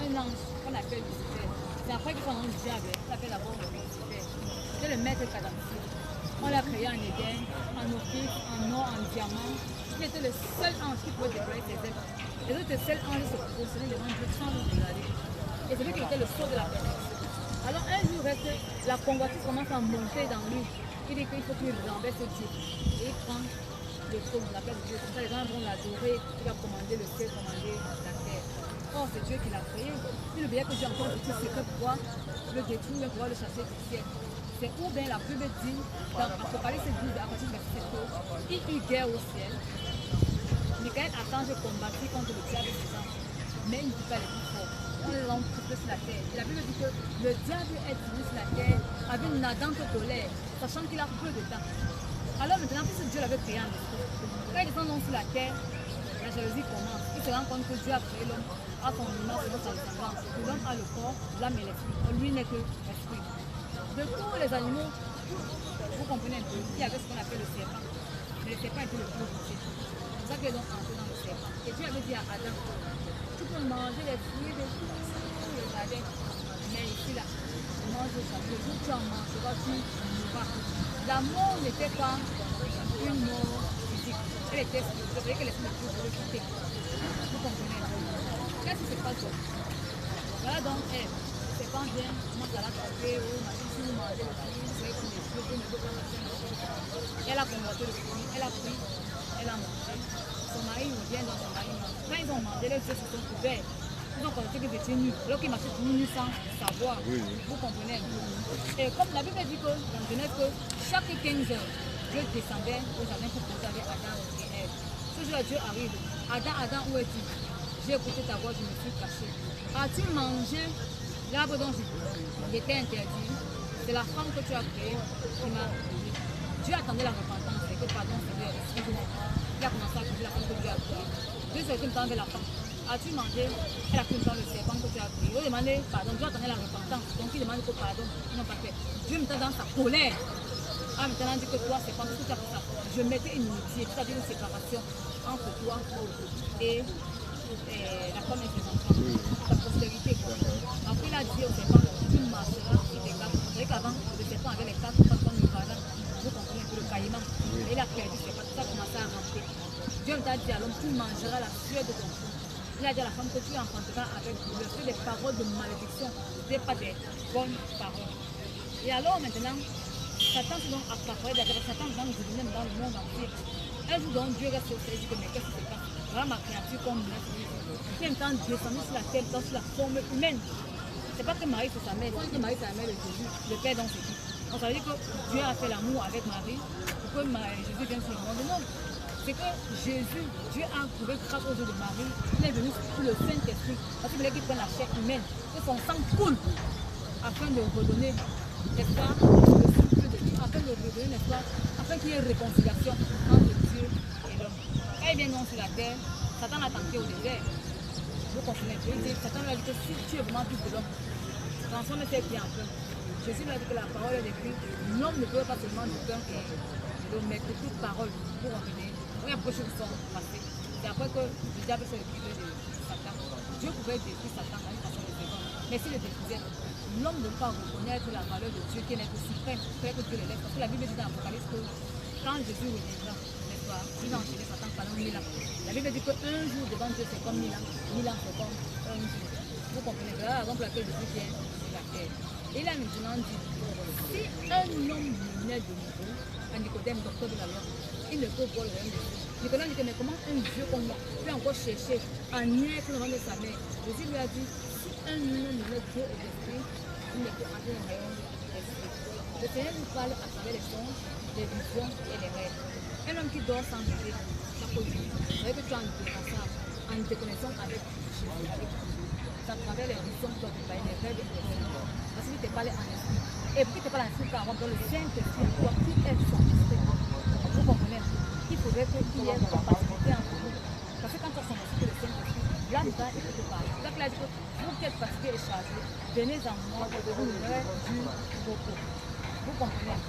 un ange qu'on appelle Lucifer. C'est après qu'ils sont un diable, on l'appelle d'abord Lucifer. C'est le maître cadavre. On l'a créé en Éden, en optique, en or, en diamant. Il était le seul ange qui pouvait déployer ses ailes. Les autres seuls anges se positionnaient devant Dieu sans le regarder. Et c'est lui qui était le sceau de la perfection. Alors un jour, la convoitise commence à monter dans lui. Il dit qu'il faut qu'il renverse Dieu. Et il prend le trône de la place de Dieu. Comme ça, les gens vont l'adorer. Il va commander le ciel, commander la terre. Or, c'est Dieu qui l'a créé. Il oubliait que Dieu a encore tout secret pour pouvoir le détruire, pour pouvoir le chasser du ciel. C'est où bien la Bible dit, dans Apocalypse 12, à partir du verset 7, il eut guerre au ciel. Michael attend de combattre contre le diable et ses anges. Mais il ne dit pas les plus forts. On l'homme sur la terre. Et la Bible dit que le diable est venu sur la terre avec une ardente colère, sachant qu'il a peu de temps. Alors maintenant, puisque Dieu l'avait créé en esprit, quand il descend donc sur la terre, la jalousie commence. Il se rend compte que Dieu a créé l'homme à son image et sa ressemblance. Que l'homme a le corps, l'âme et l'esprit. Lui n'est que l'esprit. De tous les animaux, vous comprenez un peu, il y avait ce qu'on appelle le serpent. Mais le serpent était le plus petit. C'est pour ça qu'ils ont entré dans le serpent. Et Dieu avait dit à Adam, tu peux manger les fruits de tout le jardin. Mais ici, là, tu manges le jardin. Le jour où tu en mangeras, tu mourras. L'amour n'était pas une mort physique. Elle était spirituelle. Vous voyez que l'esprit de Dieu voulait quitter. Vous comprenez? Qu'est-ce qui se passe? Voilà donc, le serpent vient, commence à la tromper, si vous mangez le fruit, vous voyez comme les fruits, vous ne pouvez pas manger le fruit. Elle a convoité le fruit, elle a pris, elle a mangé. Son mari revient dans son mari. Quand ils ont mangé, les yeux se sont couverts. Ils ont constaté qu'ils étaient nus. Alors qu'ils marchaient nus sans savoir. Oui. Vous comprenez un peu. Et comme la Bible dit que, dans Genèse, que chaque 15 heures, Dieu descendait au jardin pour poser avec Adam et Ève. Ce jour-là, Dieu arrive. Adam, où es-tu? J'ai écouté ta voix, je me suis caché. As-tu mangé l'arbre dont j'étais interdit? C'est la femme que tu as créée qui m'a créé. Dieu attendait la repentance et que pardon, Seigneur, excuse-moi. Il a commencé à accuser la femme que Dieu a créée. Dieu s'est dit avec la femme. As-tu mangé? Elle a pris le serpent que tu as créé. Il a demandé pardon. Dieu attendait la repentance. Donc il demande que pardon. Ils n'ont pas fait. Dieu maintenant dans sa colère. Ah, maintenant dit que toi, c'est pas tout à fait ça. Je mettais une unité, c'est-à-dire une séparation entre toi et la femme et ses enfants, ta postérité. Après, il a dit au serpent, tu marcheras sur tes quatre. Vous savez qu'avant, le serpent avait les quatre pattes comme le varane. Vous comprenez un peu le caïman. Et il a perdu ses pattes, ça a commencé à ramper. Dieu t'a dit à l'homme, tu mangeras la sueur de ton front. Il a dit à la femme que tu enfanteras avec douleur. C'est des paroles de malédiction, ce n'est pas des bonnes paroles. Et alors maintenant, Satan se donc apparait derrière Satan dans le domaine dans le monde entier. Un jour donc Dieu reste au ciel et dit que mais qu'est-ce qui se passe? Voilà ma créature comme là. Qui est en train de descendre sur la terre dans la forme humaine. C'est pas que Marie c'est sa mère, c'est que Marie c'est la mère de Jésus, le Père dans ses vies. Donc ça veut dire que Dieu a fait l'amour avec Marie pour que Jésus vienne sur le monde. Non, c'est que Jésus, Dieu a trouvé grâce aux yeux de Marie, il est venu pour le Saint-Esprit, parce qu'il voulait qu'il prenne la chair humaine, que son sang coule afin de redonner, n'est-ce pas, le souffle de Dieu, afin de redonner, n'est-ce pas, afin qu'il y ait réconciliation entre Dieu et l'homme. Quand il vient donc sur la terre, Satan l'a tenté au désert. Vous comprenez? Satan lui a dit que si tu es vraiment fils de l'homme, transforme tes pieds en pain. Jésus lui a dit que la parole est écrite, l'homme ne peut pas seulement du pain et de l'eau, mais de toute parole pour revenir. Regarde pourquoi choses sont passées. C'est après que le diable s'est occupé de Satan. Dieu pouvait détruire Satan à une façon de vivre. Mais s'il le détruisait, l'homme ne peut pas reconnaître la valeur de Dieu qui est l'être suprême, que Dieu l'élève. Parce que la Bible dit dans l'Apocalypse que quand Jésus reviendra, n'est-ce pas, il va enchaîner Satan pendant 1000 ans. La Bible dit qu'un jour devant Dieu c'est comme 1000 ans, 1000 ans c'est comme un jour. Vous comprenez? C'est la raison pour laquelle Jésus vient sur la terre. Et il a maintenant dit, si un homme naît de nouveau, à Nicodème, docteur de la loi, il ne peut voir le royaume de Dieu. Nicodème dit, mais comment un Dieu comme moi peut encore chercher à naître le ventre de sa mère? Jésus lui a dit, si un homme naît Dieu et d'esprit, il ne peut entrer dans le royaume de l'esprit. Le Seigneur nous parle à travers les songes, les visions et les rêves. Un homme qui dort sans rêver, chaque jour, vous savez que tu es en déconnexion avec Jésus, avec Jésus. C'est à travers les visions que tu as les rêves et les songes. Parce qu'il te parle en esprit. Et puis il te parle en esprit, car dans le Saint-Esprit, toi qui es son esprit. Vous comprenez? Il faudrait qu'il y ait une compatibilité entre vous. Parce que quand tu as son esprit, le Saint-Esprit, l'âme va et te parler. Donc il a dit que vous qui êtes fatigués et chargés, venez en moi et vous aurez du repos. Vous comprenez?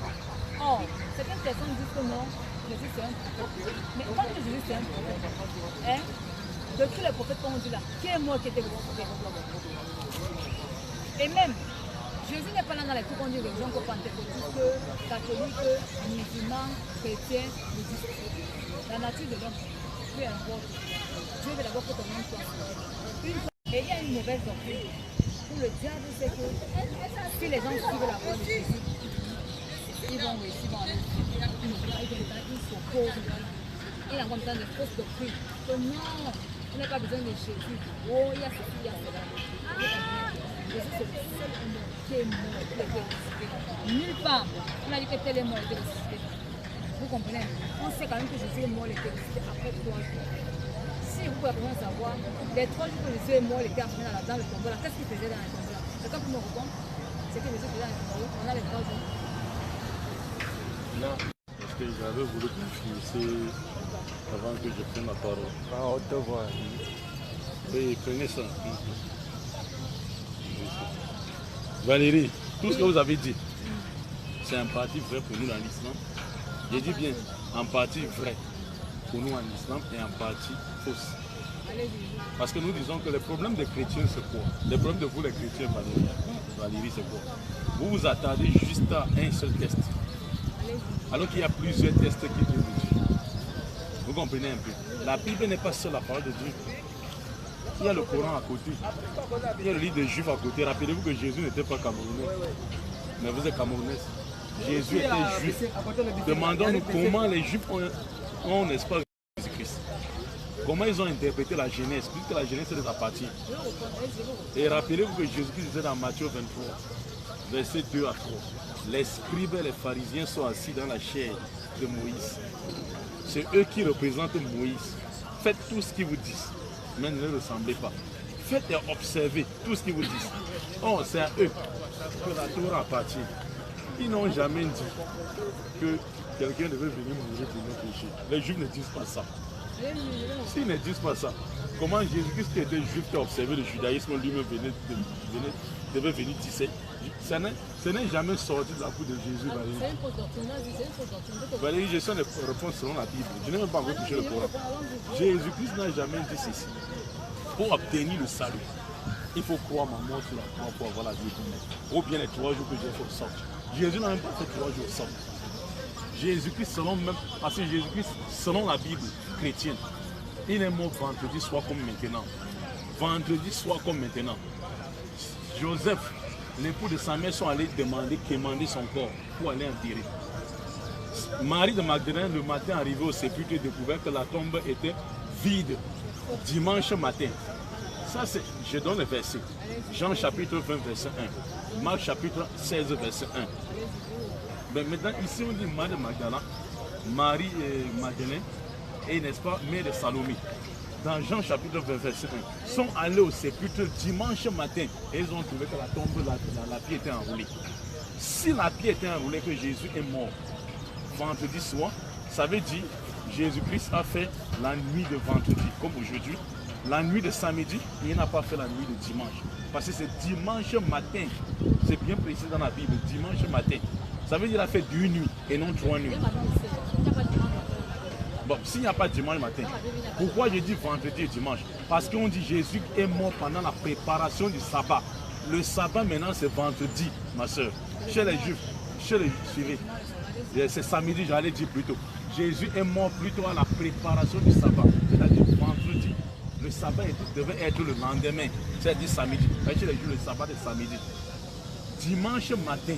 Or, certaines personnes disent que non, Jésus c'est un prophète. Mais quand Jésus c'est un prophète, hein, de tous les prophètes qu'on dit là, qui est mort qui était le bon prophète? Et même, Jésus n'est pas là dans les trucs qu'on dit religion que pentecôtiste, catholique, musulman, chrétien, bouddhiste. La nature de l'homme, peu importe. Dieu veut d'abord que ton nom soit sauvé. Et il y a une mauvaise doctrine. Pour le diable, c'est que si les gens suivent la voie de Jésus, ils vont réussir, ils vont aller ils s'opposent. Il y a comme ça des fausses doctrines. Que non, on n'a pas besoin de Jésus. Oh, il y a ceci, il y a cela. Jésus, c'est le seul homme qui est mort, qui a été ressuscité. Nulle part, on a dit que tel est mort, il a été ressuscité. Vous comprenez? On sait quand même que Jésus est mort, il a été ressuscité après 3 jours. Si vous pouvez vraiment savoir, les 3 jours que Jésus est mort, il était enfermé dans le tombeau. Qu'est-ce qu'il faisait dans le tombeau? C'est quand vous me répondez, c'est que Jésus faisait dans le tombeau. On a les 3 jours. Là, parce que j'avais voulu que vous finissiez avant que je prenne la parole. Ah, on te voit. Oui, prenez ça. Valérie, tout ce que vous avez dit, c'est en partie vrai pour nous dans l'islam. J'ai dit bien, en partie vrai pour nous en islam et en partie fausse. Parce que nous disons que le problème des chrétiens, c'est quoi? Le problème de vous, les chrétiens, Valérie, c'est quoi? Vous vous attardez juste à un seul test. Alors qu'il y a plusieurs tests qui viennent de Dieu. Vous comprenez un peu? La Bible n'est pas seule la parole de Dieu. Il y a le Coran à côté. Il y a le livre des Juifs à côté. Rappelez-vous que Jésus n'était pas camerounais. Mais vous êtes camerounaise. Jésus était juif. Demandons-nous comment les Juifs ont n'est-ce pas, Jésus-Christ. Comment ils ont interprété la Genèse, puisque la Genèse les appartient. Et rappelez-vous que Jésus-Christ disait dans Matthieu 23, versets 2 à 3. Les scribes et les pharisiens sont assis dans la chair de Moïse. C'est eux qui représentent Moïse. Faites tout ce qu'ils vous disent, mais ne les ressemblez pas. Faites et observez tout ce qu'ils vous disent. Oh, c'est à eux que la Torah appartient. Ils n'ont jamais dit que quelqu'un devait venir mourir pour nos péchés. Les Juifs ne disent pas ça. S'ils ne disent pas ça, comment Jésus-Christ qui était juif, qui a observé le judaïsme, lui-même devait venir tisser? Ce n'est jamais sorti de la bouche de Jésus, Valérie. C'est une fausse doctrine. Valérie, je sais les réponses selon la Bible. Je n'ai même pas encore touché le Coran. Jésus-Christ n'a jamais dit ceci. Pour obtenir le salut, il faut croire ma mort sur la croix pour avoir la vie éternelle. Ou bien les 3 jours que j'ai fait au sang. Jésus n'a même pas fait 3 jours au sang. Jésus-Christ, parce que Jésus-Christ, selon la Bible chrétienne, il est mort vendredi soir comme maintenant. Vendredi soir comme maintenant. Joseph, l'époux de sa mère, sont allés quémander son corps pour aller enterrer. Marie de Magdalene, le matin arrivé au sépulcre, découvert que la tombe était vide. Dimanche matin. Ça, c'est, je donne le verset. Jean chapitre 20, verset 1. Marc chapitre 16, verset 1. Mais maintenant, ici, on dit Marie de Magdalene, Marie Magdalene, et n'est-ce pas, mère de Salomé. Dans Jean chapitre 20, verset 1, sont allés au sépulcre dimanche matin et ils ont trouvé que la tombe, la pierre était enroulée. Si la pierre était enroulée, que Jésus est mort vendredi soir, ça veut dire Jésus-Christ a fait la nuit de vendredi, comme aujourd'hui. La nuit de samedi, il n'a pas fait la nuit de dimanche. Parce que c'est dimanche matin. C'est bien précis dans la Bible, dimanche matin. Ça veut dire qu'il a fait 2 nuits et non 3 nuits. Bon, s'il n'y a pas dimanche matin, pourquoi je dis vendredi et dimanche? Parce qu'on dit Jésus est mort pendant la préparation du sabbat. Le sabbat maintenant c'est vendredi, ma soeur. Chez les Juifs, suivez. C'est samedi, j'allais dire plutôt. Jésus est mort plutôt à la préparation du sabbat, c'est-à-dire vendredi. Le sabbat devait être le lendemain, c'est-à-dire samedi. Chez les Juifs, le sabbat est samedi. Dimanche matin,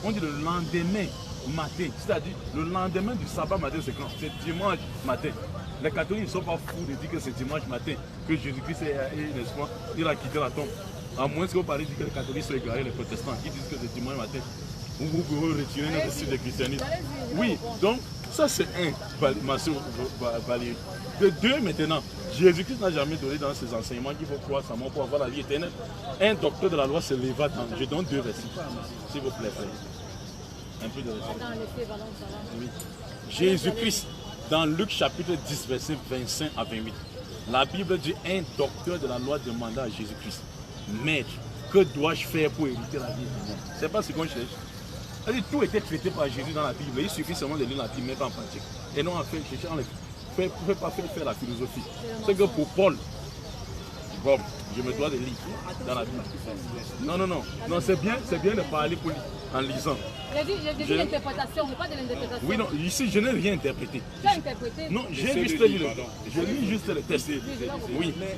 on dit le lendemain matin, c'est-à-dire le lendemain du sabbat matin, c'est quand? C'est dimanche matin. Les catholiques ne sont pas fous de dire que c'est dimanche matin que Jésus-Christ n'est-ce pas, il a quitté la tombe. À moins que vous parlez de que les catholiques sont égarés, les protestants, qui disent que c'est dimanche matin. Vous pouvez retirer notre style de christianisme. Oui, donc ça c'est un, ma soeur Valérie. De 2 maintenant, Jésus-Christ n'a jamais donné dans ses enseignements qu'il faut croire sa mort pour avoir la vie éternelle. Un docteur de la loi se leva dans. Je donne 2 versets, s'il vous plaît, frère. Un peu de respect. Oui. Jésus-Christ, dans Luc chapitre 10, verset 25 à 28, la Bible dit un docteur de la loi demanda à Jésus-Christ, Maître, que dois-je faire pour hériter la vie éternelle? Ce n'est pas ce qu'on cherche. Tout était traité par Jésus dans la Bible. Il suffit seulement de lire la Bible, mais pas en pratique. Et non en fait, chercher, ne pouvez pas faire la philosophie. C'est que pour Paul, Bon, je me dois de lire dans la Bible. Non, non, non. Non, c'est bien de parler pour lire, en lisant. J'ai dit l'interprétation, mais pas de l'interprétation. Oui, non, ici, je n'ai rien interprété. Tu as interprété? Non, j'ai juste lu je lis juste le texte. Oui. Mais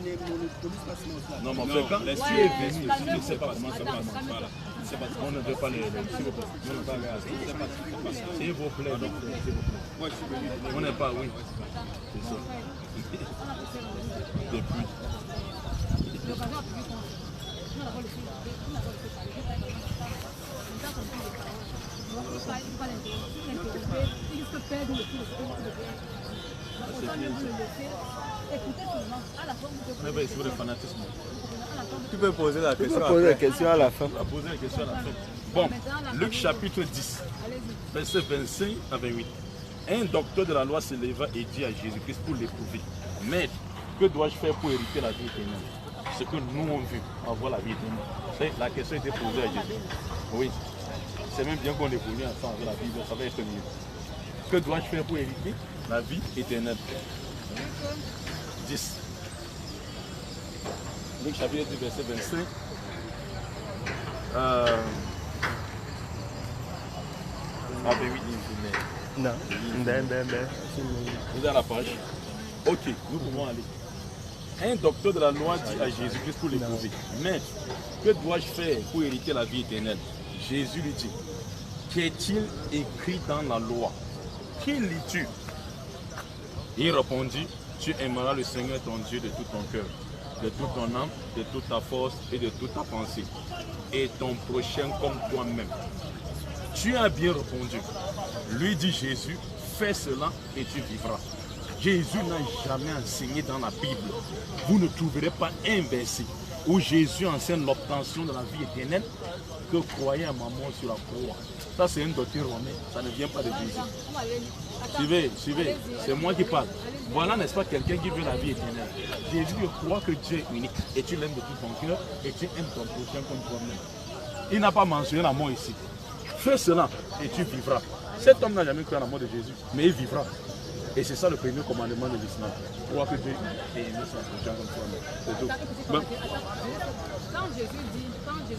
les monopolistes pas seulement ça. Non, mais quand tu es venu ici, je ne sais pas comment ça passe. Voilà. On ne veut pas les... S'il vous plaît. S'il vous plaît, donc, s'il vous plaît. On n'est pas, oui. C'est ça. Depuis. On va essayer le fanatisme. Tu peux poser la question à la fin. On va poser la question à la fin. Bon, Luc chapitre 10, verset 25 à 28. Un docteur de la loi se leva et dit à Jésus-Christ pour l'éprouver: Maître, que dois-je faire pour hériter la vie éternelle? Ce que nous on veut, avoir la vie éternelle. La question était posée à Jésus. Oui, c'est même bien qu'on est venu ensemble avec la Bible, ça va être mieux. Que dois-je faire pour hériter la vie éternelle? 10. Luc chapitre 10, verset 25. Ah, ben oui, Non. vous êtes à la page. Ok, nous pouvons aller. Un docteur de la loi dit à Jésus-Christ pour l'éprouver: Maître, que dois-je faire pour hériter la vie éternelle? Jésus lui dit: Qu'est-il écrit dans la loi? Qui lis-tu? Il répondit: Tu aimeras le Seigneur ton Dieu de tout ton cœur, de toute ton âme, de toute ta force et de toute ta pensée, et ton prochain comme toi-même. Tu as bien répondu. Lui dit Jésus: Fais cela et tu vivras. Jésus n'a jamais enseigné dans la Bible. Vous ne trouverez pas un verset où Jésus enseigne l'obtention de la vie éternelle que croyez à ma mort sur la croix. Ça, c'est une doctrine romaine. Ça ne vient pas de Jésus. Suivez, c'est moi qui parle. Voilà, n'est-ce pas, quelqu'un qui veut la vie éternelle. Jésus croit que Dieu est unique et tu l'aimes de tout ton cœur et tu aimes ton prochain comme toi-même. Il n'a pas mentionné la mort ici. Fais cela et tu vivras. Cet homme n'a jamais cru à la mort de Jésus, mais il vivra. Et c'est ça le premier commandement de l'islam. Croire que Dieu est aimé son prochain comme toi-même. C'est tout. Quand Jésus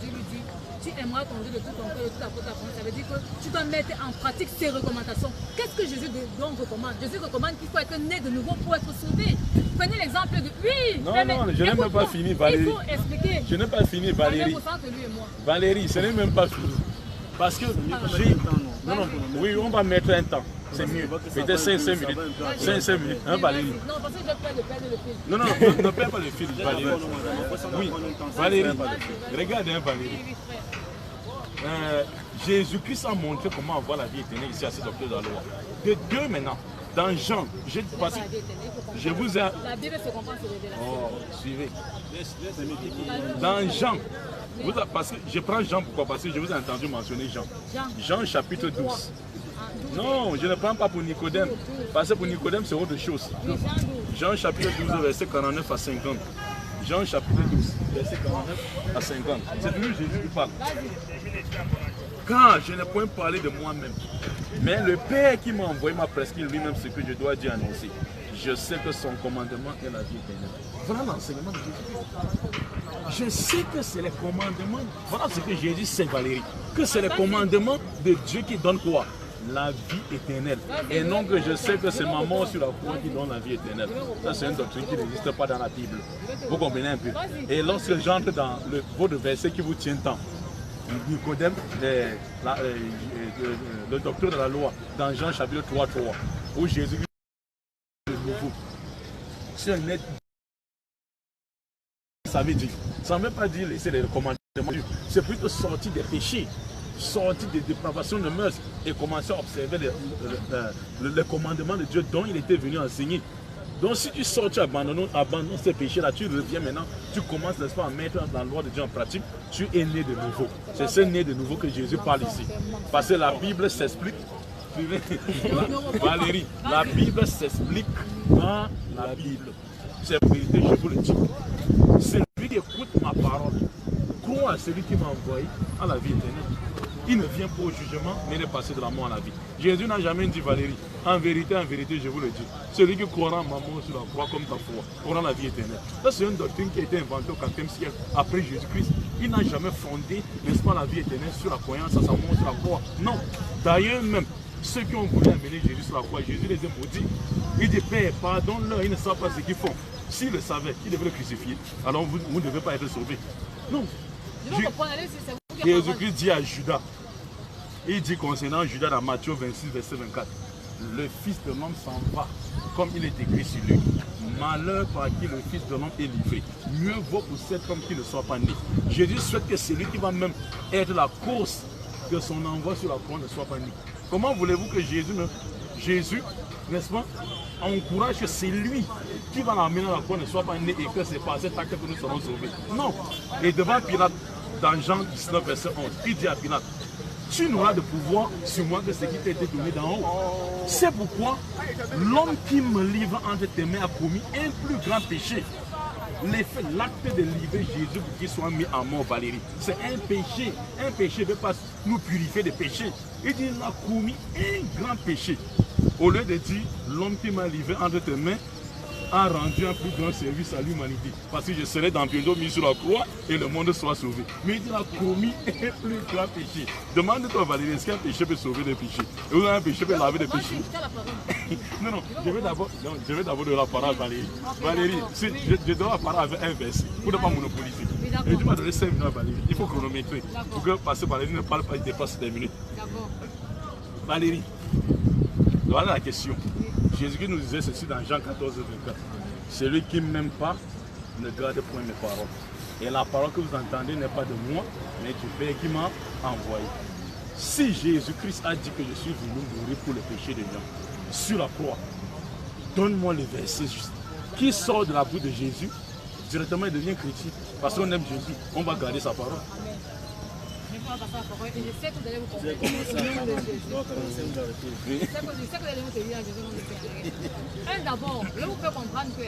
lui dit: Tu aimeras ton Dieu de tout ton cœur, de toute ta force, ça veut dire que tu dois mettre en pratique ses recommandations. Qu'est-ce que Jésus donc recommande? Jésus recommande qu'il faut être né de nouveau pour être sauvé. Prenez l'exemple de... Oui. Non, je n'ai même pas fini, Valérie. Il faut expliquer. Je n'ai pas fini, Valérie. Valérie, ce n'est même pas fini. Parce que j'ai... Non, oui, on va mettre un temps. C'est mieux. Peut-être 5 minutes. 5 minutes. Hein, Valérie? Non, parce que je peur de perdre le fil. Non, ne perds pas le fil, Valérie. Oui, Valérie. Regarde, hein, Valérie. Jésus-Christ a montré comment avoir la vie éternelle ici à ce docteur de la loi. De deux maintenant, dans Jean, je vous ai... La Bible se comprend sur les Oh, suivez. Dans Jean, parce que je prends Jean pourquoi? Parce que je vous ai entendu mentionner Jean. Jean chapitre 12. Non, je ne prends pas pour Nicodème. Parce que pour Nicodème, c'est autre chose. Jean chapitre 12, verset 49 à 50. Jean chapitre 12, verset 49 à 50. C'est toujours Jésus qui parle. Car je n'ai point parlé de moi-même, mais le Père qui m'a envoyé m'a prescrit lui-même ce que je dois dire annoncer. Je sais que son commandement est la vie éternelle. Voilà l'enseignement de Jésus. Je sais que c'est les commandements. Voilà ce que Jésus sait, Valérie. Que c'est les commandements de Dieu qui donne quoi? La vie éternelle. Et non que je sais que c'est ma mort sur la croix qui donne la vie éternelle. Ça, c'est une doctrine qui n'existe pas dans la Bible. Vous comprenez un peu? Et lorsque j'entre dans votre verset qui vous tient tant, Nicodème, le docteur de la loi, dans Jean chapitre 3, où Jésus dit de nouveau. C'est un être. Ça veut dire, ça ne veut pas dire laisser les commandements de Dieu, c'est plutôt sortir des péchés, sortir des dépravations de mœurs et commencer à observer les commandements de Dieu dont il était venu enseigner. Donc si tu sors, tu abandonnes ces péchés-là, tu reviens maintenant, tu commences, n'est-ce pas, à mettre la loi de Dieu en pratique, tu es né de nouveau. C'est ce né de nouveau que Jésus parle ici. Parce que la Bible s'explique. Valérie, la Bible s'explique dans la Bible. C'est vérité, je vous le dis. Celui qui écoute ma parole, croit à celui qui m'a envoyé à la vie éternelle. Il ne vient pas au jugement, mais il est passé de la mort à la vie. Jésus n'a jamais dit, Valérie, en vérité, je vous le dis, celui qui croira en ma mort sur la croix comme ta foi, aura la vie éternelle. Ça, c'est une doctrine qui a été inventée au 4e siècle après Jésus-Christ. Il n'a jamais fondé, n'est-ce pas, la vie éternelle sur la croyance à sa mort sur la croix. Non. D'ailleurs, même, ceux qui ont voulu amener Jésus sur la croix, Jésus les a maudits. Il dit, Père, pardonne-leur, ils ne savent pas ce qu'ils font. S'ils le savaient, ils devaient le crucifier. Alors vous ne devez pas être sauvés. Non. Jésus-Christ dit à Judas, il dit concernant Judas dans Matthieu 26, verset 24, le Fils de l'homme s'en va, comme il est écrit sur lui. Malheur par qui le Fils de l'homme est livré. Mieux vaut pour cet homme qui ne soit pas né. Jésus souhaite que celui qui va même être la cause de son envoi sur la croix ne soit pas né. Comment voulez-vous que Jésus, n'est-ce pas, encourage que c'est lui qui va l'amener à la croix ne soit pas né et que c'est par cet acte que nous serons sauvés? Non. Et devant Pilate, dans Jean 19, verset 11, il dit à Pilate, tu n'auras de pouvoir sur moi que ce qui t'a été donné d'en haut. C'est pourquoi l'homme qui me livre entre tes mains a commis un plus grand péché. L'acte de livrer Jésus pour qu'il soit mis en mort, Valérie, c'est un péché. Un péché ne veut pas nous purifier des péchés. Il dit, il a commis un grand péché. Au lieu de dire, l'homme qui m'a livré entre tes mains a rendu un plus grand service à l'humanité. Parce que je serai dans bientôt mis sur la croix et le monde sera sauvé. Mais il a commis un plus grand péché. Demande-toi, Valérie, est-ce qu'un péché peut sauver des péchés? Et vous avez un péché peut laver des péchés? Non, je vais d'abord donner la parole à Valérie. Valérie, je dois la parole avec un verset pour ne pas monopoliser. Et tu m'as donné 5 minutes à Valérie. Il faut chronométrer. Pour que parce que Valérie ne parle pas, il dépasse 5 minutes. Valérie, voilà la question. Jésus-Christ nous disait ceci dans Jean 14, 24. Celui qui ne m'aime pas ne garde point mes paroles. Et la parole que vous entendez n'est pas de moi, mais du Père qui m'a envoyé. Si Jésus-Christ a dit que je suis venu mourir pour le péché des gens, sur la croix, donne-moi le verset juste. Qui sort de la bouche de Jésus, directement il devient chrétien. Parce qu'on aime Jésus, on va garder sa parole. Et je sais que vous allez vous comprendre. Je sais que vous allez vous tenir à Jésus. D'abord, je vous fais comprendre que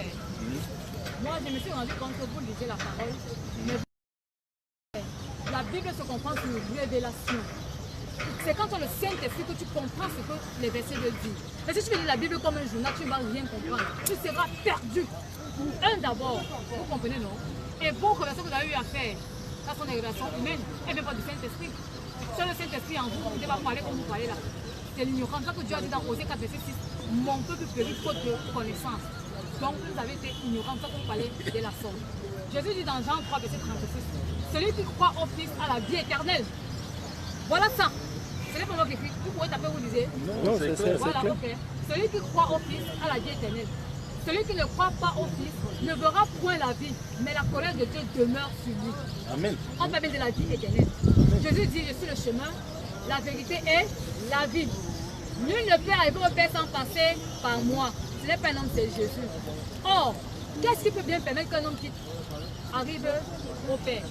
moi, je me suis rendu compte que vous lisez la parole, mais la Bible se comprend sur une révélation. C'est quand on le Saint-Esprit que tu comprends ce que les versets veulent dire. Mais si tu lis la Bible comme un journal, tu ne vas rien comprendre. Tu seras perdu. D'abord, vous comprenez, non? Et vos relations que vous avez eu à faire, ça sont des relations humaines, et même pas du Saint-Esprit. C'est le Saint-Esprit en vous, vous ne devez pas parler comme vous parlez là. C'est l'ignorance. C'est ça que Dieu a dit dans Osée 4, verset 6. Mon peuple périt faute de connaissance. Donc vous avez été ignorant, c'est ça que vous parlez de la sorte. Jésus dit dans Jean 3, verset 36. Celui qui croit au Fils a la vie éternelle. Voilà ça. Ce n'est pas moi qui écris. Vous pouvez taper, vous lisez. Non, c'est ça. Voilà, ok. Celui qui croit au Fils a la vie éternelle. Celui qui ne croit pas au Fils ne verra point la vie, mais la colère de Dieu demeure sur lui. Amen. On parle de la vie éternelle. Jésus dit, je suis le chemin, la vérité et la vie. Nul ne peut arriver au Père sans passer par moi. Ce n'est pas un homme, c'est Jésus. Or, qu'est-ce qui peut bien permettre qu'un homme qui arrive au Père?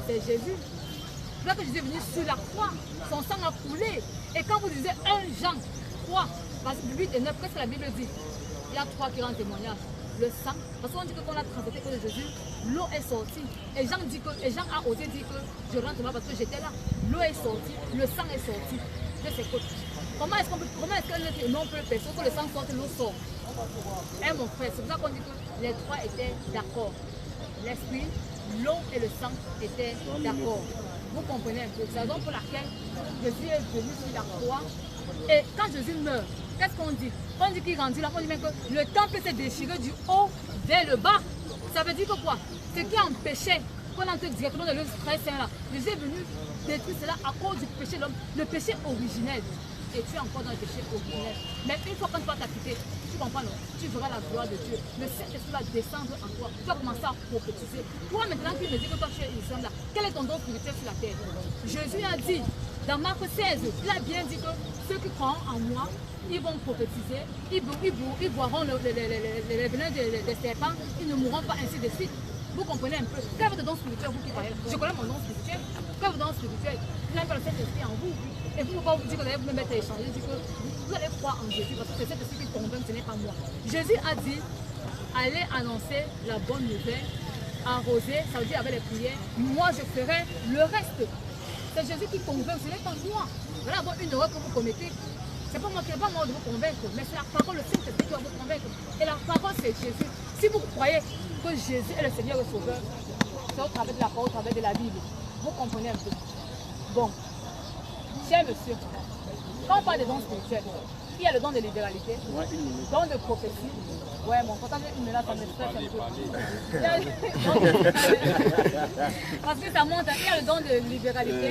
C'est Jésus. Là que Jésus est venu sur la croix, son sang a coulé. Et quand vous lisez 1 Jean 3, 8 et 9, qu'est-ce que la Bible dit? Il y a 3 qui rendent témoignage. Le sang, parce qu'on dit que quand on a transité que de Jésus, l'eau est sortie. Et Jean a osé dire que je rentre là parce que j'étais là. L'eau est sortie, le sang est sorti. Je sais quoi. Comment est-ce que non peut percer que le sang sorte, l'eau sort? Mon frère, c'est pour ça qu'on dit que les 3 étaient d'accord. L'esprit, l'eau et le sang étaient d'accord. Vous comprenez un peu. C'est la raison pour laquelle Jésus est venu sur la croix. Et quand Jésus meurt, qu'est-ce qu'on dit? On dit qu'il rendit là, on dit même que le temple s'est déchiré du haut vers le bas. Ça veut dire que quoi? Ce qui empêchait qu'on entre directement dans le très saint là. Jésus est venu détruire cela à cause du péché de l'homme, le péché originel. Et tu es encore dans le péché originel. Mais une fois qu'on va t'acquitter, tu comprends, non? Tu verras la gloire de Dieu. Le Saint-Esprit va descendre en toi. Tu vas commencer à prophétiser. Toi maintenant qui me dis que toi tu es islam là, quel est ton don spirituel sur la terre? Jésus a dit dans Marc 16, il a bien dit que ceux qui croient en moi, ils vont prophétiser, ils boiront les venins des serpents, ils ne mourront pas, ainsi de suite. Vous comprenez un peu? Quel est votre don spirituel, vous qui parlez? Je connais mon don spirituel. Quel est votre don spirituel? Vous n'avez pas le Saint-Esprit en vous. Et vous ne pouvez pas vous dire que vous allez vous mettre à échanger, dire que vous allez croire en Jésus, parce que c'est Saint-Esprit qui convainc, ce n'est pas moi. Jésus a dit, allez annoncer la bonne nouvelle, arroser, ça veut dire avec les prières, moi je ferai le reste. C'est Jésus qui convainc, ce n'est pas moi. Voilà une erreur que vous commettez. C'est pas moi qui pas moi de vous convaincre, mais c'est la parole, le Saint-Esprit qui va vous convaincre. Et la parole, c'est Jésus. Si vous croyez que Jésus est le Seigneur et le Sauveur, c'est au travers de la parole, au travers de la Bible. Vous comprenez un peu. Bon, cher monsieur, quand on parle des dons spirituels, il y a le don de libéralité, le don de prophétie. Ouais, mon quand une minute, ça me stresse un peu. Parce que ça monte, il y a le don de libéralité.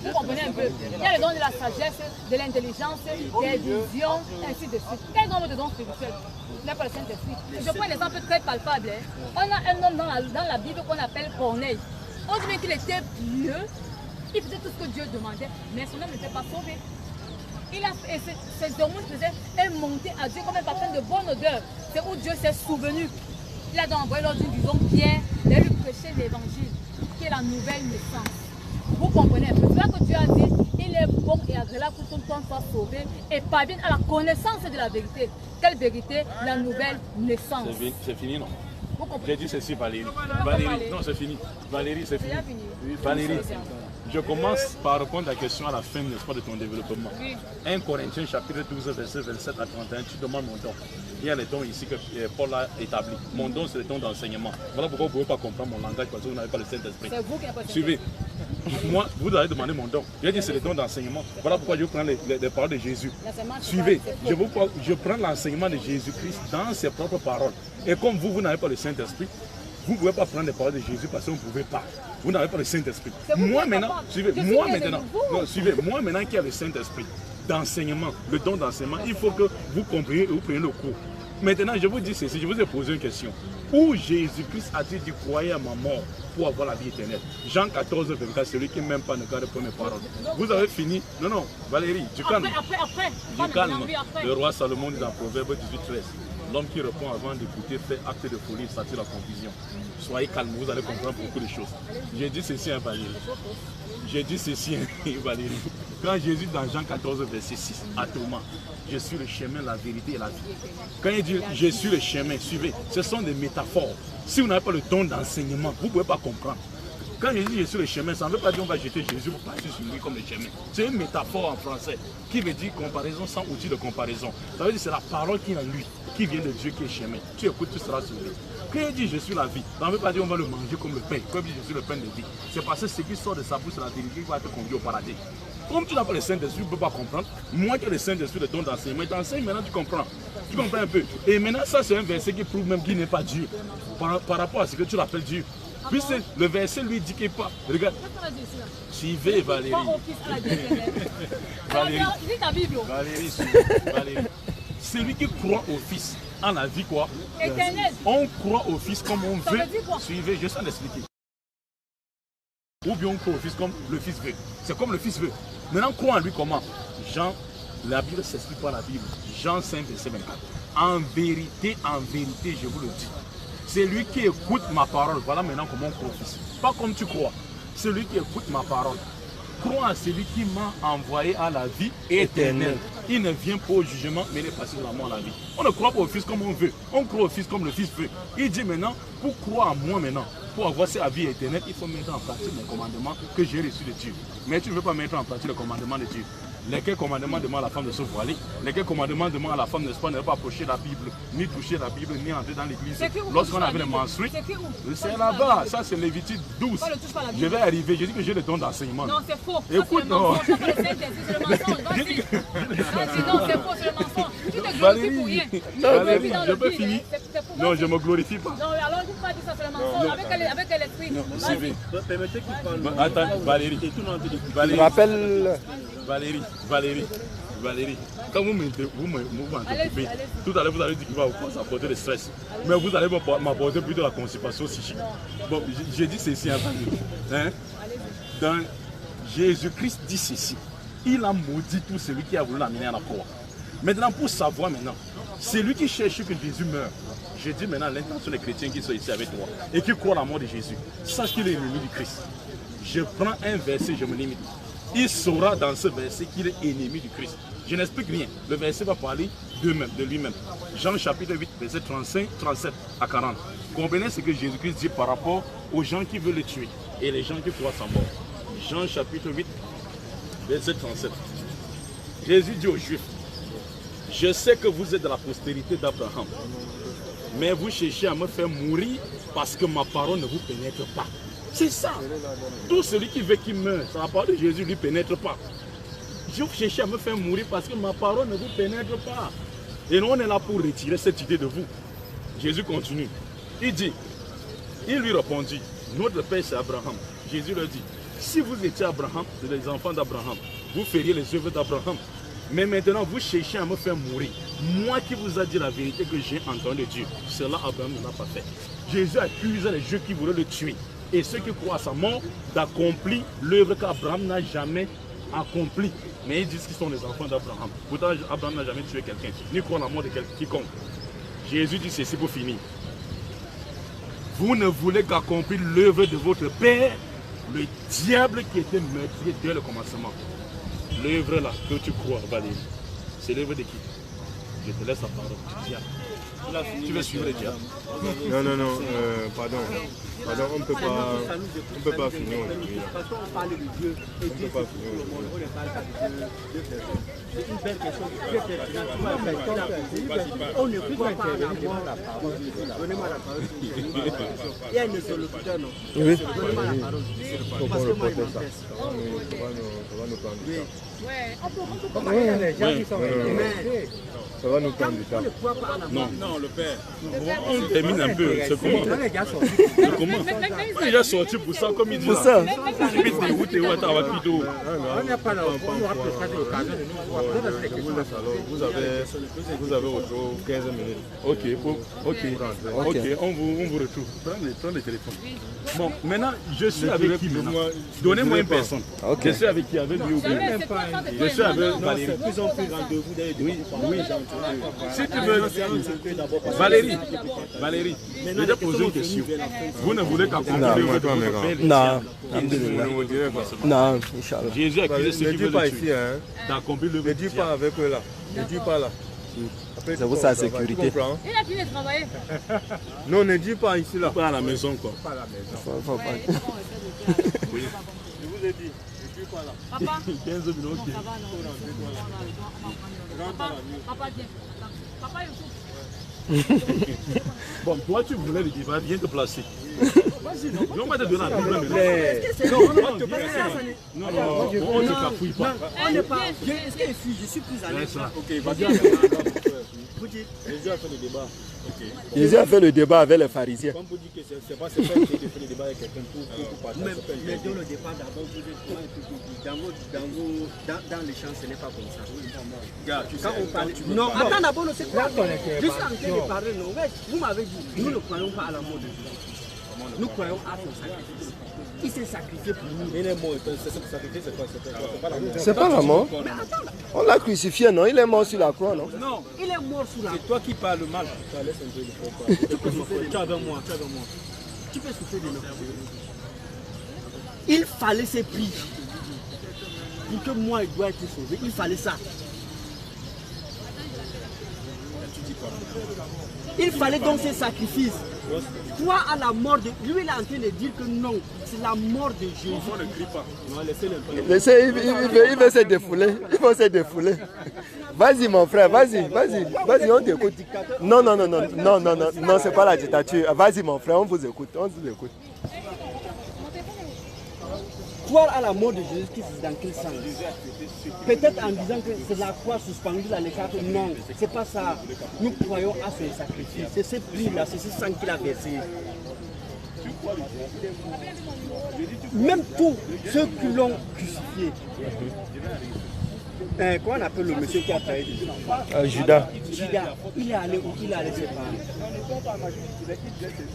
Vous comprenez un peu. Il y a le don de la sagesse, de l'intelligence, des visions, ainsi de suite. Quel nombre de dons spirituels? Il n'y a pas le Saint-Esprit. Je prends un exemple très palpable. On a un homme dans la Bible qu'on appelle Corneille. On dit qu'il était pieux. Il faisait tout ce que Dieu demandait, mais son homme n'était pas sauvé. Ses hormones faisaient et montaient à Dieu comme un parfum de bonne odeur. C'est où Dieu s'est souvenu. Il a donc envoyé l'ordre d'une disons Pierre de lui prêcher l'évangile, qui est la nouvelle naissance. Vous comprenez un peu. C'est là que Dieu a dit, il est bon et agréable pour tout le monde soit sauvé et parvienne à la connaissance de la vérité. Quelle vérité? La nouvelle naissance. C'est fini, non? J'ai dit ceci, Valérie. Valérie, non, c'est fini. Valérie, c'est fini. Valérie, je commence par répondre à la question à la fin, n'est-ce pas, de ton développement. 1 Corinthiens chapitre 12, verset 27 à 31, tu demandes mon don. Il y a les dons ici que Paul a établis. Mon don, c'est le don d'enseignement. Voilà pourquoi vous ne pouvez pas comprendre mon langage, parce que vous n'avez pas le Saint-Esprit. C'est vous qui n'avez pas le Suivez. Moi, vous allez demander mon don. J'ai dit c'est le don d'enseignement. Voilà pourquoi je prends les paroles de Jésus. Suivez. Je prends l'enseignement de Jésus-Christ dans ses propres paroles. Et comme vous n'avez pas le Saint-Esprit, vous ne pouvez pas prendre les paroles de Jésus parce que vous ne pouvez pas. Vous n'avez pas le Saint-Esprit. Moi maintenant, suivez, moi maintenant qui ai le Saint-Esprit d'enseignement, le don d'enseignement, il faut que vous compreniez et vous preniez le cours. Maintenant, je vous dis ceci, je vous ai posé une question. Où Jésus-Christ a-t-il dit croyez à ma mort pour avoir la vie éternelle? Jean 14, 24, celui qui n'aime pas ne garde pas mes paroles. Vous avez fini? Non, non, Valérie, tu calmes. Après. Du calme. Le roi Salomon dit dans Proverbe 18, 13. L'homme qui répond avant d'écouter fait acte de folie, ça tire la confusion. Soyez calme, vous allez comprendre beaucoup de choses. J'ai dit ceci à Valérie. J'ai dit ceci à Valérie. Quand Jésus dans Jean 14, verset 6, à Thomas, je suis le chemin, la vérité et la vie. Quand il dit je suis le chemin, suivez, ce sont des métaphores. Si vous n'avez pas le don d'enseignement, vous ne pouvez pas comprendre. Quand je dis je suis le chemin, ça ne veut pas dire qu'on va jeter Jésus pour passer sur lui comme le chemin. C'est une métaphore en français qui veut dire comparaison sans outil de comparaison. Ça veut dire que c'est la parole qui est en lui, qui vient de Dieu qui est chemin. Tu écoutes, tu seras sauvé. Quand il dit je suis la vie, ça ne veut pas dire qu'on va le manger comme le pain. Quand il dit je suis le pain de vie, c'est parce que ce qui sort de sa bouche, c'est la vérité qui va te conduire au paradis. Comme tu n'as pas le Saint-Esprit, tu ne peux pas comprendre. Moi qui ai le Saint-Esprit, le don d'enseignement, il t'enseigne maintenant, tu comprends. Tu comprends un peu. Et maintenant, ça c'est un verset qui prouve même qu'il n'est pas Dieu. Par rapport à ce que tu l'appelles Dieu. Puisque le verset lui dit qu'il n'est pas. Regarde. Suivez Valérie. Valérie, Valérie. Celui qui croit au Fils en la vie quoi? Éternel. On croit au Fils comme on veut. Suivez, je sais l'expliquer. Ou bien on croit au Fils comme le Fils veut. C'est comme le Fils veut. Maintenant, on croit en lui comment? Jean, la Bible s'explique par la Bible. Jean 5, verset 24. En vérité, je vous le dis. C'est lui qui écoute ma parole. Voilà maintenant comment on croit au Fils. Pas comme tu crois. C'est lui qui écoute ma parole. Crois à celui qui m'a envoyé à la vie éternelle. Il ne vient pas au jugement, mais il est passé de la mort à la vie. On ne croit pas au Fils comme on veut. On croit au Fils comme le Fils veut. Il dit maintenant, pour croire en moi maintenant, pour avoir cette vie éternelle, il faut mettre en pratique les commandements que j'ai reçus de Dieu. Mais tu ne veux pas mettre en pratique les commandements de Dieu. Lesquels commandements demandent à la femme de se voiler? Lesquels commandements demandent à la femme, n'est-ce pas, de ne pas approcher la Bible, ni toucher la Bible, ni entrer dans l'église? Lorsqu'on avait les menstrues, c'est là-bas. Ça, c'est Lévitique 12. Je vais arriver. Je dis que j'ai le don d'enseignement. Non, c'est faux. Écoute, non. C'est le mensonge. Non, c'est faux, c'est le mensonge. Tu te glorifies pour rien. Valérie, je peux finir? Non, je ne me glorifie pas. Non, alors tu ne peux pas dire ça, c'est le mensonge. Avec l'esprit. Permettez qu'il parle. Attends, Valérie. Valérie, quand vous m'interrompez, tout à l'heure vous allez dire qu'il va vous apporter le stress. Mais vous allez m'apporter plutôt la constipation psychique. Bon, j'ai dit ceci à Valérie. Hein? Dans Jésus-Christ dit ceci. Il a maudit tout celui qui a voulu l'amener à la croix. Maintenant, pour savoir maintenant, c'est lui qui cherche que Jésus meure. Je dis maintenant l'intention des chrétiens qui sont ici avec toi et qui croient à la mort de Jésus. Sache qu'il est ennemi du Christ. Je prends un verset, je me limite. Il saura dans ce verset qu'il est ennemi du Christ. Je n'explique rien. Le verset va parler de lui-même. Jean chapitre 8, verset 35, 37 à 40. Comprenez ce que Jésus-Christ dit par rapport aux gens qui veulent le tuer et les gens qui croient sa mort. Jean chapitre 8, verset 37. Jésus dit aux Juifs, je sais que vous êtes de la postérité d'Abraham, mais vous cherchez à me faire mourir parce que ma parole ne vous pénètre pas. C'est ça. Tout celui qui veut qu'il meure, la parole de Jésus ne lui pénètre pas. Vous cherchez à me faire mourir parce que ma parole ne vous pénètre pas. Et nous, on est là pour retirer cette idée de vous. Jésus continue. Il lui répondit, notre père c'est Abraham. Jésus leur dit, si vous étiez Abraham, les enfants d'Abraham, vous feriez les œuvres d'Abraham. Mais maintenant, vous cherchez à me faire mourir. Moi qui vous ai dit la vérité que j'ai entendu de Dieu, cela Abraham ne l'a pas fait. Jésus accuse les Juifs qui voulaient le tuer. Et ceux qui croient à sa mort d'accomplir l'œuvre qu'Abraham n'a jamais accomplie. Mais ils disent qu'ils sont les enfants d'Abraham. Pourtant, Abraham n'a jamais tué quelqu'un, ni croit à la mort de quiconque. Jésus dit ceci pour finir. Vous ne voulez qu'accomplir l'œuvre de votre père, le diable qui était meurtrier dès le commencement. L'œuvre là que tu crois, Valérie, c'est l'œuvre de qui? Je te laisse la parole. Diable. Tu veux suivre le diable? Non, pardon. Pardon, on ne peut pas finir aujourd'hui. Parce qu'on parle de Dieu et Dieu c'est tout le monde. On ne parle pas de deux personnes. C'est une belle question très pertinente. On ne croit pas à la mort. Donnez-moi la parole. Il y a un interlocuteur, non? Oui. Donnez-moi la parole. Parce que moi, il m'intéresse. Ça va nous prendre du temps. Ouais, on peut Comment il y a des gens qui sont Mais ça va nous prendre du temps. on ne croit pas à la mort. Non, le père. On termine un peu. C'est comment? Quand les gars sont C'est comment? Il est déjà sorti pour ça, comme il dit. Pour ça. Tu peux te dégoûter ou attends, va plutôt. on n'a pas on n'aura peut-être l'occasion de nous voir. Je vous laisse alors. Vous avez autour 15 minutes. Ok, on vous retrouve. Prends le téléphone. Bon, maintenant, je suis avec qui maintenant? Donnez-moi une personne. Je suis avec qui? Avec lui ou bien? Je suis avec Valérie. Ils ont pris rendez-vous d'ailleurs. Oui. Si tu veux. Valérie, je vais te poser une question. Vous ne voulez qu'accomplir l'œuvre de votre père? Non. Non, Inch'Allah. Jésus a accusé ceux Ne qui dis veulent pas le ici, tuer hein. d'accomplir l'œuvre Ne du dis pas diable. avec eux là. Ne dis pas là. Après, C'est pour sa sécurité. Tu comprends? Il a fini de travailler. Non, ne dis pas ici là. Pas à la maison quoi. Je vous ai dit, ne dis pas là. Papa, 15 minutes. non, ça va, non. Papa, viens. Papa, il faut. Bon, toi tu voulais le débat, viens te placer. Vas-y, non. On va te donner la Bible maintenant. Non, on ne cafouille pas. On n'est pas. Est-ce que je suis plus à l'aise? Ok, vas-y. Jésus a fait le débat. Jésus a fait le débat avec les pharisiens. Comme vous dites que c'est pas essayer de faire le débat avec quelqu'un pour partager. Mais dans le départ, d'abord, vous êtes dans les champs, ce n'est pas comme ça. Quand on parle. Non, attends d'abord, c'est quoi? Je suis en train de parler, non. Vous m'avez dit, nous ne croyons pas à la mort de Jésus. Nous croyons à son sacrifice. Il s'est sacrifié pour nous. Il est mort, c'est sacrifié, c'est quoi? C'est pas la mort. C'est pas la mort. On l'a crucifié, non? Il est mort sur la croix, non? Non, il est mort sous la C'est toi qui parles mal. Laisse un peu le faire. Tu peux souffler de moi. Tu peux souffler de moi. Il fallait ce prix. Pour que moi, il doit être sauvé. Il fallait ça. Il fallait donc ce sacrifice. Toi à la mort de... Lui, il est en train de dire que non, c'est la mort de Jésus. On ne crie pas. Non, laissez-le un peu. Laissez, il veut se défouler. Il va se défouler. Vas-y mon frère, vas-y, on t'écoute. Non, c'est pas la dictature. Vas-y mon frère, on vous écoute. Croire à la mort de Jésus-Christ, c'est dans quel sens? Peut-être en disant que c'est la croix suspendue dans les cartes. Non, c'est pas ça. Nous croyons à ce sacrifice. C'est ce prix-là, c'est ce sang qu'il a versé. Même tous ceux qui l'ont crucifié. Comment on appelle le monsieur qui a trahi Judas. Judas, il est allé où? Il est allé se prendre.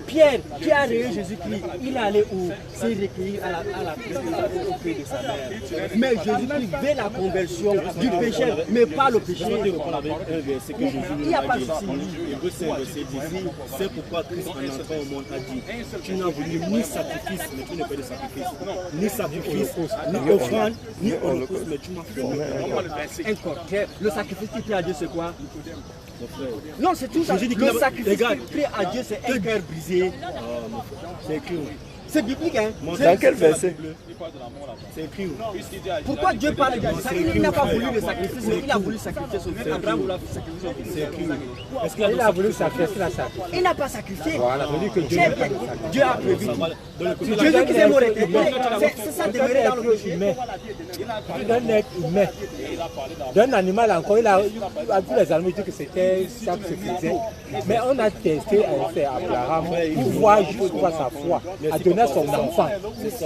Pierre, qui a rayé Jésus-Christ, il est allé où? S'est recueilli au pied de sa mère. Mais Jésus-Christ veut la conversion du péché, mais pas le péché. Un verset que Jésus Il n'y nous a a pas de dit. souci. Hébreux 5, verset 18. C'est pourquoi Christ en entrant au monde a dit, tu n'as voulu ni sacrifice, mais tu n'es pas de sacrifice. Ni sacrifice, ni offrande, ni holocauste, mais tu m'as fait. Un corps. Le sacrifice qui plaît à Dieu, c'est quoi? Non, c'est tout ça. Je dis que Le sacrifice qui plaît à Dieu, c'est un cœur brisé. C'est écrit. C'est biblique, hein. Dans quel verset? C'est écrit. Pourquoi Dieu parle de sacrifice? Il n'a pas voulu le sacrifice, mais il a voulu sacrifier son fils. Abraham voulait sacrifier son fils. C'est écrit. Est-ce qu'il a voulu sacrifier? Il a sacrifié. Il n'a pas sacrifié. Voilà, ça veut dire que Dieu Très bien. Dieu a prévu. Jésus qui s'est mort éternel, c'est ça demeurer dans le péché. D'un être humain, d'un animal encore, il a tous les animaux dit que c'était ça que se faisait. Mais on a testé avec Abraham pour voir jusqu'où va sa foi, à donner son enfant.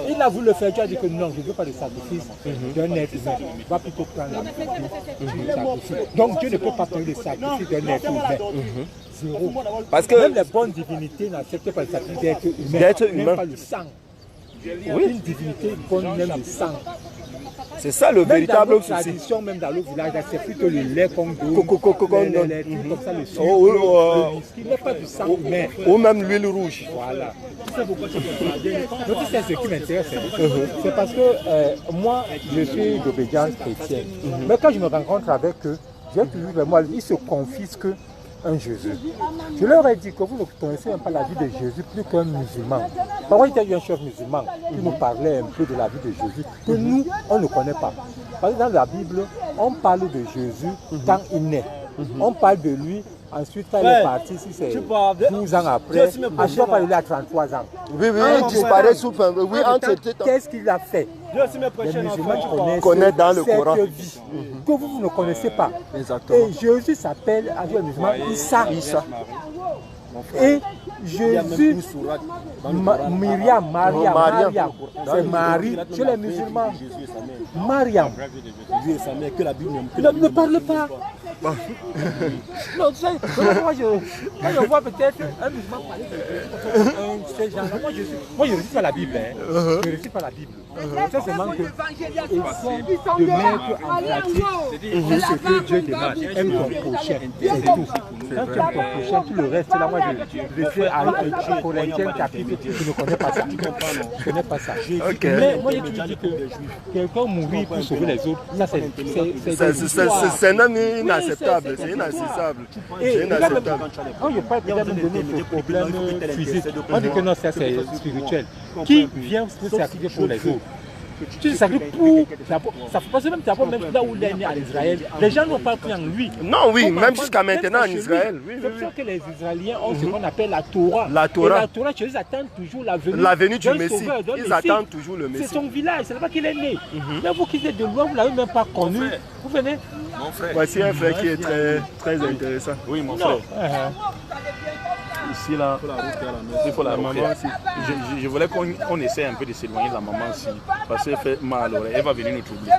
Il a voulu le faire, Dieu a dit que non, je ne veux pas de sacrifice d'un être humain. Il va plutôt prendre la sacrifice. Donc Dieu ne peut pas prendre le sacrifice d'un être humain. Zéro. Parce que même les bonnes divinités n'acceptent pas le sacrifice d'être humain. Même pas le sang. Oui. Une divinité bonne même le sang. c'est ça le véritable souci. Tradition, même dans le village, c'est plutôt le lait qu'on donne. Coco, les trucs comme ça, le sucre, le whisky, il n'y a pas du sang humain. Ou même l'huile rouge. Voilà. Tu sais pourquoi donc, tu sais ce qui m'intéresse, c'est parce que moi, je suis d'obédience chrétienne. Mais quand je me rencontre avec eux, j'ai toujours vers moi, ils se confisquent un Jésus. Je leur ai dit que vous ne connaissez même pas la vie de Jésus plus qu'un musulman. Parfois, il y a eu un chef musulman qui nous parlait un peu de la vie de Jésus, que nous, on ne connaît pas. Parce que dans la Bible, on parle de Jésus quand il naît. On parle de lui. Ensuite, quand il est parti, si c'est 12 ans après, à chaque fois, il est à 33 ans. Oui, il disparaît sous fin. Oui, qu'est-ce qu'il a fait? Les musulmans connaissent dans le Coran. Vie que vous ne connaissez pas. Exactement. Et Jésus s'appelle, à Dieu musulman, Issa. Et Jésus, Mariam, c'est Marie chez les musulmans. Mariam. Ne parle pas. Non, tu sais, moi je vois peut-être un musulman parler de ces gens-là. Moi je ne récite pas la Bible. Je ne récite pas la Bible. Ça c'est manque de mettre en pratique ce que Dieu demande. Aime ton prochain. C'est tout. Quand tu aimes ton prochain, tout le reste, là, moi je fais un Corinthiens chapitre, je ne connais pas ça. Je ne connais pas ça. Mais moi je dis que quelqu'un mourir pour sauver les autres, ça c'est même inacceptable. C'est inaccessible. C'est inacceptable. Quand je parle peut-être de notre problème physique, on dit que non, ça c'est spirituel. Qui vient se sacrifier pour les autres? Tu te sacrifies pour. Ça fait pas même là où il est né en Israël. Les gens n'ont pas cru en lui. Non, oui, même jusqu'à maintenant en Israël. C'est pour ça que les Israéliens ont ce qu'on appelle la Torah. La Torah. Et la Torah, ils attendent toujours la venue du Messie. Ils attendent toujours le Messie. C'est son village, c'est là-bas qu'il est né. Mais vous qui êtes de loin, vous ne l'avez même pas connu. Vous venez. Mon frère. Voici un frère qui est très intéressant. Oui, mon frère. Ici, là, il faut la maman. Je voulais qu'on essaie un peu de s'éloigner de la maman aussi, parce qu'elle fait mal à l'oreille. Elle va venir nous troubler.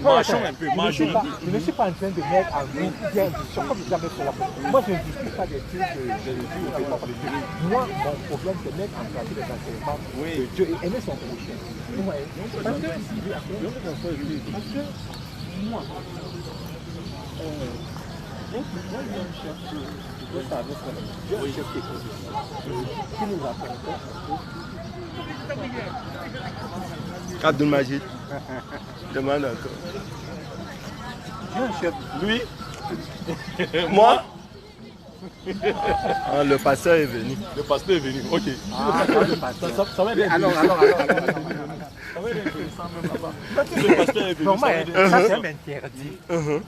Marchons un peu, marchons. Je ne suis pas en train de mettre en vous bien comme jamais fait la fois. Moi, je ne discute pas des trucs que j'ai vécu ou pas vécu. Moi, mon problème, c'est mettre en pratique les enseignements de Dieu et aimer son prochain. Parce que moi, Abdul Majid. Demande encore. Lui? Moi? Ah, le pasteur est venu. Le pasteur est venu, ok. Ça va bien. Alors. Normal, ça c'est un interdit.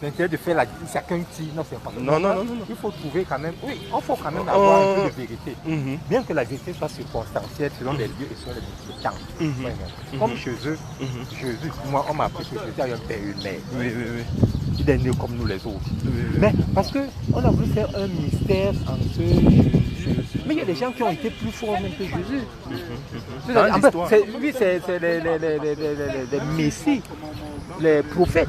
L'interdit de faire la chacun dit non, c'est pas ça. Non. Il faut trouver quand même, oui, il faut quand même avoir un peu de vérité. Bien que la vérité soit circonstancielle selon les lieux et selon les temps. Comme chez eux, Jésus, moi on m'a appris que Jésus a un père et une mère. Oui. Il est né comme nous les autres. Mais parce qu'on a voulu faire un mystère entre Jésus. Mais il y a des gens qui ont été plus forts même que Jésus. Lui, c'est les messies, les prophètes.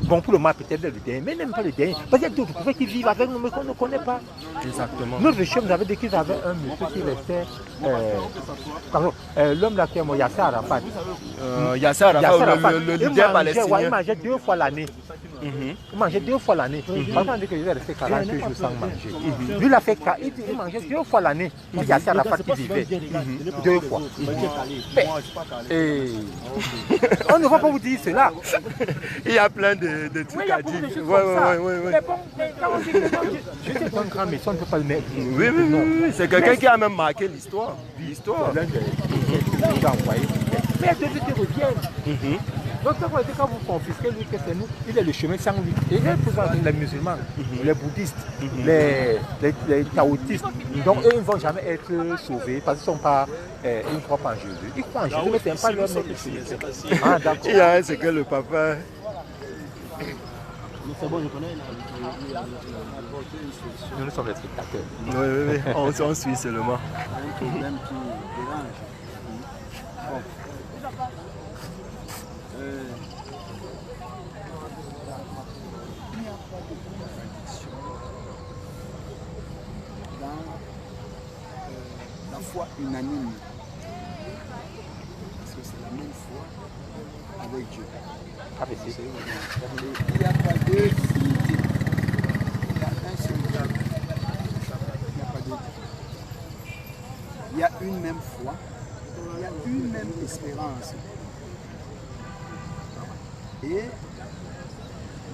Bon, pour le mal, peut-être le dernier, mais même pas le dernier. Parce qu'il y a d'autres prophètes qui vivent avec nous, mais qu'on ne connaît pas. Exactement. Notre chef nous avait dit qu'ils avaient un monsieur qui restait. L'homme là qui est mort, Yasser Arafat. Yasser Arafat, le leader palestinien. Il mangeait 2 fois l'année. Il mangeait 2 fois l'année. Par exemple, on dit qu'il est resté 48 jours sans manger. Lui, il a fait il mangeait 2 fois l'année. Yasser Arafat qui vivait 2 fois. Et on ne va pas vous dire cela. Il y a plein de trucs à dire. Mais bon, quand on dit que je suis un grand médecin, on ne peut pas le mettre. Oui. C'est quelqu'un qui a même marqué l'histoire. nous a envoyés. Mais les deux étés reviennent. Donc quand vous confisquez lui, que c'est nous, il est le chemin sans lui. Et il y a les musulmans, les bouddhistes, les taoïstes. Donc eux, ils ne vont jamais être sauvés parce qu'ils ne sont pas, ils ne croient pas en Jésus. Ils croient en Jésus, mais ce n'est pas leur maître. Ah, d'accord. Il y a ce que le papa... C'est bon, je connais. Nous sommes les spectateurs. Oui, on suit seulement. Un problème qui dérange. Bon. Dans la foi unanime, parce que c'est la même foi avec Dieu. Il n'y a pas de divinité. Il y a un seul Dieu. Il n'y a pas de divinité. Il y a une même foi. Il y a une même espérance. Et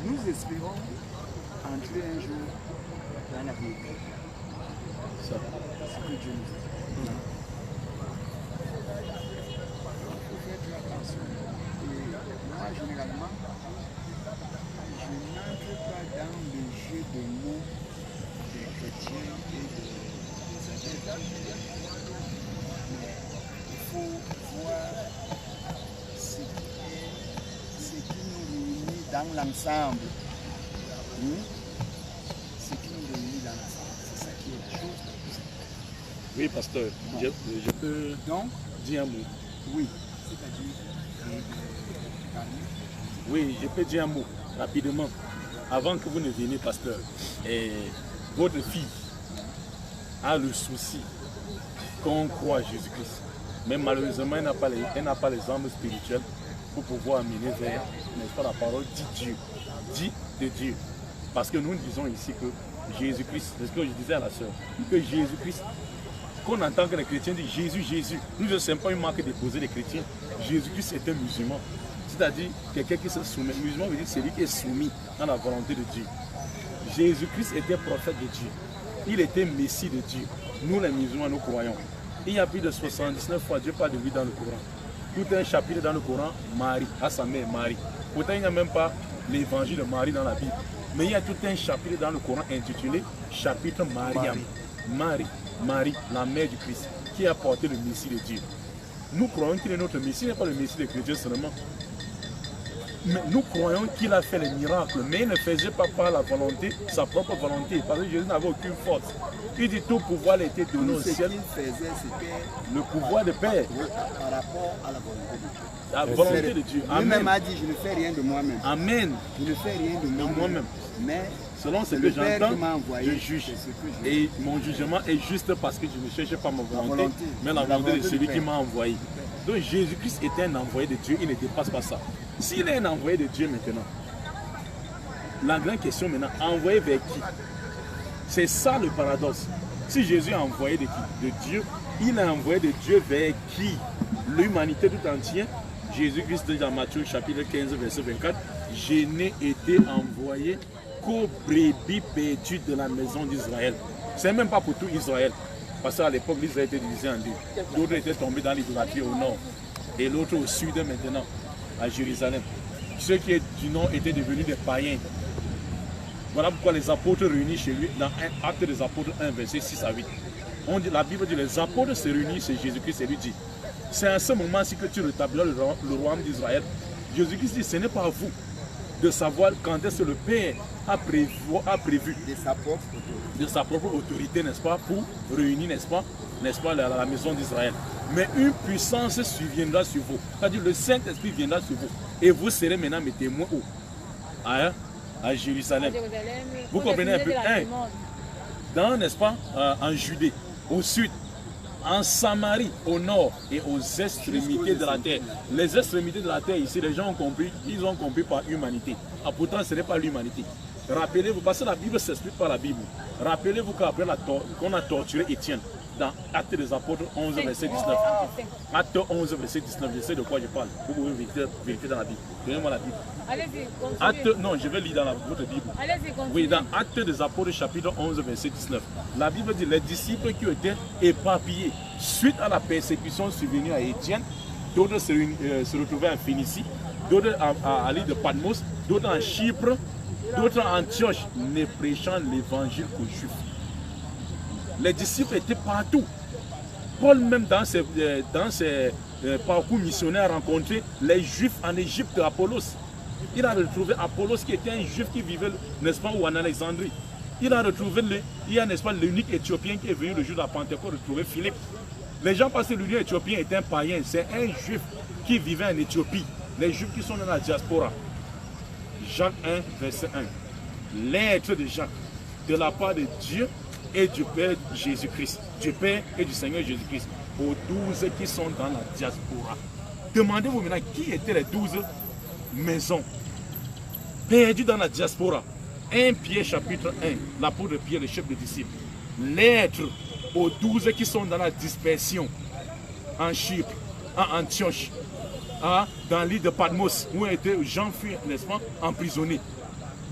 nous espérons entrer un jour dans la vie. C'est ce que Dieu nous dit. Il faut faire attention. Et moi, généralement, je n'entre pas dans le jeu de mots des chrétiens et des adeptes. Il faut voir ce qui nous réunit dans l'ensemble. Ce qui nous réunit dans l'ensemble, c'est ça qui est la chose. Oui, pasteur, je peux Donc, dire un mot. oui, c'est-à-dire. Oui, je peux dire un mot rapidement. Avant que vous ne veniez, pasteur, et votre fille a le souci qu'on croit à Jésus-Christ. Mais malheureusement, elle n'a pas les armes spirituelles pour pouvoir amener vers, n'est-ce pas, la parole dit de Dieu. Parce que nous disons ici que Jésus-Christ, c'est ce que je disais à la sœur, que Jésus-Christ, qu'on entend que les chrétiens disent Jésus, Jésus, nous ne sommes pas une marque déposée des chrétiens. Jésus-Christ est un musulman, c'est-à-dire quelqu'un qui se soumet. Musulman veut dire celui qui est soumis à la volonté de Dieu. Jésus-Christ était prophète de Dieu, il était Messie de Dieu. Nous les musulmans, nous croyons. Il y a plus de 79 fois Dieu parle de lui dans le Coran. Tout un chapitre dans le Coran, Marie, à sa mère Marie. Pourtant, il n'y a même pas l'évangile de Marie dans la Bible. Mais il y a tout un chapitre dans le Coran intitulé chapitre Mariam. Marie, la mère du Christ, qui a porté le Messie de Dieu. Nous croyons qu'il est notre Messie, il n'est pas le Messie des chrétiens seulement. Mais nous croyons qu'il a fait les miracles, mais il ne faisait pas par la volonté, sa propre volonté, parce que Jésus n'avait aucune force. Il dit tout pouvoir était donné au ciel. Ce qu'il faisait, c'était le pouvoir de Père. Par rapport à la volonté de Dieu. La volonté de Dieu. Lui-même a dit, je ne fais rien de moi-même. Amen. Je ne fais rien de moi-même. Mais selon ce que j'entends, je juge. Et mon jugement est juste parce que je ne cherche pas ma volonté, mais la volonté de celui qui m'a envoyé. Donc Jésus-Christ était un envoyé de Dieu, il ne dépasse pas ça. S'il est un envoyé de Dieu maintenant, la grande question maintenant, envoyé vers qui? C'est ça le paradoxe. Si Jésus est envoyé de qui? De Dieu, il est envoyé de Dieu vers qui? L'humanité tout entière. Jésus-Christ dit dans Matthieu chapitre 15 verset 24, je n'ai été envoyé qu'aux brebis perdues de la maison d'Israël. Ce n'est même pas pour tout Israël. Parce qu'à l'époque, l'Israël était divisé en deux. D'autres étaient tombés dans l'idolâtrie au nord et l'autre au sud maintenant, à Jérusalem. Ceux qui étaient du nord étaient devenus des païens. Voilà pourquoi les apôtres réunis chez lui dans Actes des apôtres 1, verset 6 à 8. On dit, la Bible dit, les apôtres se réunissent chez Jésus-Christ et lui dit, c'est à ce moment-ci que tu rétabliras le royaume d'Israël. Jésus-Christ dit, ce n'est pas à vous de savoir quand est-ce que le Père a prévu de sa propre autorité, n'est-ce pas, pour réunir, n'est-ce pas, la maison d'Israël. Mais une puissance surviendra sur vous. C'est-à-dire le Saint-Esprit viendra sur vous. Et vous serez maintenant mes témoins où? À Jérusalem. Vous comprenez un peu? Dans, n'est-ce pas, en Judée, au sud, en Samarie, au nord et aux extrémités de la terre. Les extrémités de la terre ici, les gens ont compris, ils ont compris par humanité. Ah, pourtant, ce n'est pas l'humanité. Rappelez-vous, parce que la Bible s'explique par la Bible. Rappelez-vous qu'après qu'on a torturé Étienne, dans Actes des Apôtres 11, verset 19. Acte 11, verset 19, je sais de quoi je parle. Vous pouvez vérifier dans la Bible. Donnez-moi la Bible. Allez-y, Acte, non, je vais lire dans votre Bible. allez-y, continuez. Oui, dans Actes des Apôtres, chapitre 11, verset 19. La Bible dit, les disciples qui étaient éparpillés suite à la persécution survenue à Étienne, d'autres se retrouvaient en Phénicie, d'autres à l'île de Patmos, d'autres en Chypre, d'autres en Antioche, ne prêchant l'évangile qu'aux Juifs. Les disciples étaient partout. Paul, même dans ses parcours missionnaires, a rencontré les Juifs en Égypte, Apollos. Il a retrouvé Apollos qui était un Juif qui vivait, n'est-ce pas, ou en Alexandrie. Il a retrouvé, n'est-ce pas, l'unique Éthiopien qui est venu le jour de la Pentecôte retrouver Philippe. Les gens pensent que l'unique Éthiopien était un païen. C'est un Juif qui vivait en Éthiopie. Les Juifs qui sont dans la diaspora. Jacques 1, verset 1. Lettre de Jacques, de la part de Dieu et du Père Jésus-Christ, du Père et du Seigneur Jésus-Christ, aux 12 qui sont dans la diaspora. Demandez-vous maintenant qui étaient les 12 maisons perdues dans la diaspora. 1 Pierre chapitre 1, l'apôtre Pierre, le chef des disciples. Lettre aux 12 qui sont dans la dispersion, en Chypre, en Antioche, dans l'île de Patmos, où Jean fut, n'est-ce pas, emprisonné.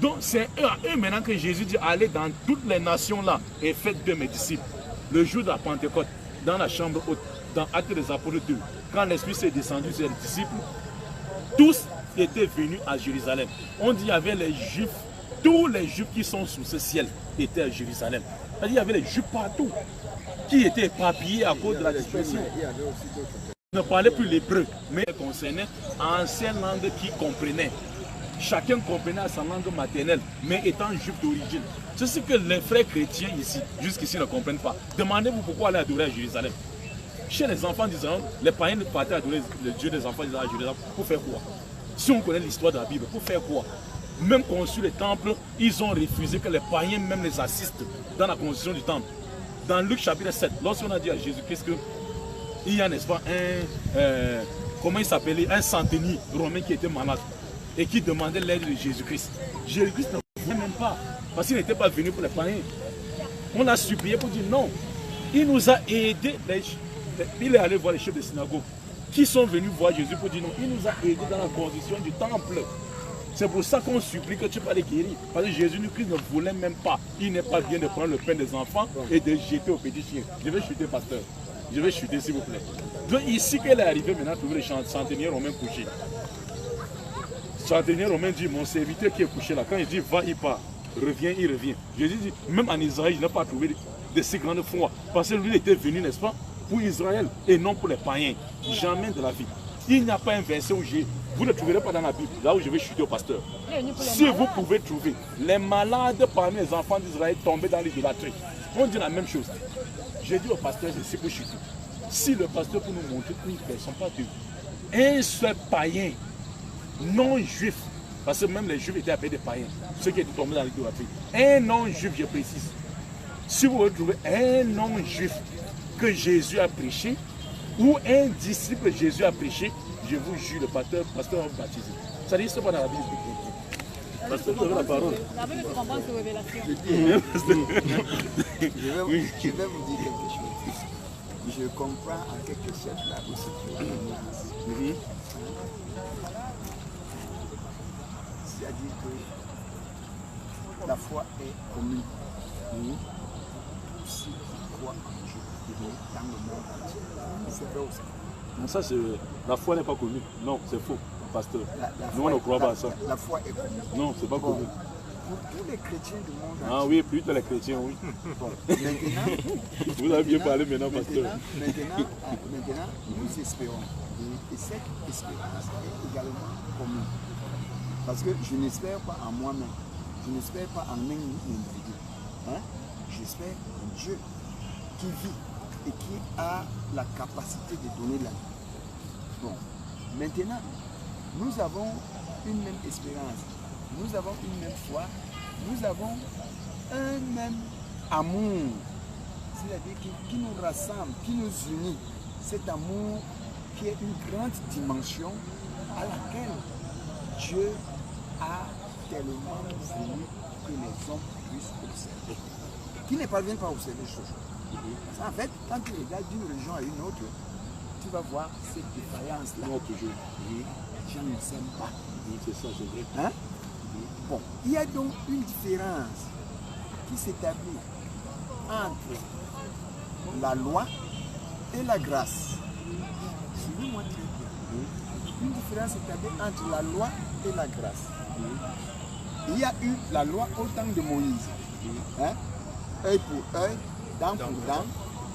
Donc c'est à eux maintenant que Jésus dit, allez dans toutes les nations là et faites de mes disciples. Le jour de la Pentecôte, dans la chambre haute, dans Actes des Apôtres 2, quand l'Esprit s'est descendu sur les disciples, tous étaient venus à Jérusalem. On dit qu'il y avait les Juifs, tous les Juifs qui sont sous ce ciel étaient à Jérusalem. C'est-à-dire qu'il y avait les Juifs partout qui étaient éparpillés à cause de la dispersion. Ils ne parlaient plus l'hébreu, mais ils concernaient ancienne langue qui comprenaient. Chacun comprenait sa langue maternelle, mais étant juif d'origine. C'est ce que les frères chrétiens ici, jusqu'ici, ne comprennent pas. Demandez-vous pourquoi aller adorer à Jérusalem. Chez les enfants d'Israël, les païens ne partaient adorer le Dieu des enfants d'Israël à Jérusalem. Pour faire quoi? Si on connaît l'histoire de la Bible, pour faire quoi? Même construire les temples, ils ont refusé que les païens même les assistent dans la construction du temple. Dans Luc chapitre 7, lorsqu'on a dit à Jésus-Christ qu'il y a, n'est-ce pas, comment il s'appelait, un centenier romain qui était malade et qui demandait l'aide de Jésus-Christ. Jésus-Christ ne voulait même pas, parce qu'il n'était pas venu pour les païens. On l'a supplié pour dire non. Il nous a aidés. Il est allé voir les chefs de synagogue qui sont venus voir Jésus pour dire non. Il nous a aidés dans la construction du temple. C'est pour ça qu'on supplie que tu vas les guérir. Parce que Jésus-Christ ne voulait même pas. Il n'est pas bien de prendre le pain des enfants et de jeter au petit chien. Je vais chuter, pasteur. Je vais chuter, s'il vous plaît. Donc ici qu'elle est arrivée maintenant, trouver le centenier romain couché. Le centenier romain dit, mon serviteur qui est couché là, quand il dit va, il part. Reviens, il revient. Jésus dit, même en Israël, il n'a pas trouvé de si grande foi. Parce que lui il était venu, n'est-ce pas, pour Israël et non pour les païens. Jamais de la vie. Il n'y a pas un verset où vous ne trouverez pas dans la Bible, là où je vais chuter au pasteur. Si vous pouvez trouver les malades parmi les enfants d'Israël tombés dans l'idolâtrie, on dit la même chose. J'ai dit au pasteur, c'est pour chuter. Si le pasteur peut nous montrer une personne, pas deux, un seul païen, non juif, parce que même les juifs étaient appelés des païens, ceux qui étaient tombés dans l'idolâtrie. Un non-juif, je précise. Si vous retrouvez un non-juif que Jésus a prêché, ou un disciple Jésus a prêché, je vous jure, le pasteur va vous baptiser. Ça dit, c'est pas dans la Bible. Pasteur, vous avez la parole. La Bible se comprend sur révélation. Je vais vous dire quelque chose. Je comprends en quelque sorte la aussi. C'est-à-dire que la foi est commune. Ceux qui croient en Dieu dans le monde entier. C'est vrai aussi. Non, ça c'est. La foi n'est pas connue. Non, c'est faux, pasteur. Nous, on ne croit pas à ça. La foi est connue. Non, c'est pas connu. Pour tous les chrétiens du monde entier. Ah oui, plutôt les chrétiens, oui. Maintenant, vous avez bien parlé maintenant, pasteur. Maintenant, nous espérons. Et cette espérance est également commune. Parce que je n'espère pas en moi-même. Je n'espère pas en un individu. J'espère en Dieu qui vit et qui a la capacité de donner la vie. Bon, maintenant, nous avons une même espérance, nous avons une même foi, nous avons un même amour, c'est-à-dire qui nous rassemble, qui nous unit. Cet amour qui est une grande dimension à laquelle Dieu a tellement voulu que les hommes puissent observer. Qui ne parviennent pas à observer ce jour. Parce qu'en fait, quand tu regardes d'une région à une autre, tu vas voir cette défaillance-là. Toujours. Les gens ne s'aiment pas. C'est ça, c'est vrai. Hein? Bon, il y a donc une différence qui s'établit entre la loi et la grâce. Suivez-moi très bien. Une différence établie entre la loi et la grâce. Il y a eu la loi au temps de Moïse. Hein? Œil pour œil, dent pour dent.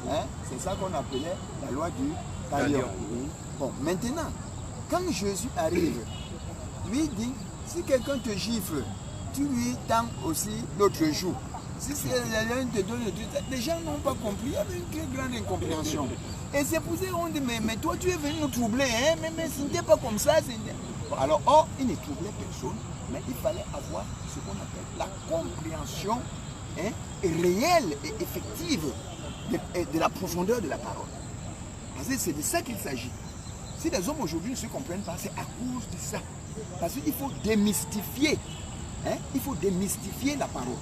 Hein? C'est ça qu'on appelait la loi du talion. Bon, maintenant, quand Jésus arrive, lui dit, si quelqu'un te gifle, tu lui tends aussi l'autre joue. Si quelqu'un te donne le truc, les gens n'ont pas compris, il y avait une très grande incompréhension. Et c'est pour ça qu'on dit, mais toi tu es venu nous troubler, hein? Mais ce n'était pas comme ça. Bon, alors, or, il ne troublait personne, mais il fallait avoir ce qu'on appelle la compréhension, hein, réelle et effective de la profondeur de la parole. Parce que c'est de ça qu'il s'agit. Si les hommes aujourd'hui ne se comprennent pas, c'est à cause de ça. Parce qu'il faut démystifier. Hein? Il faut démystifier la parole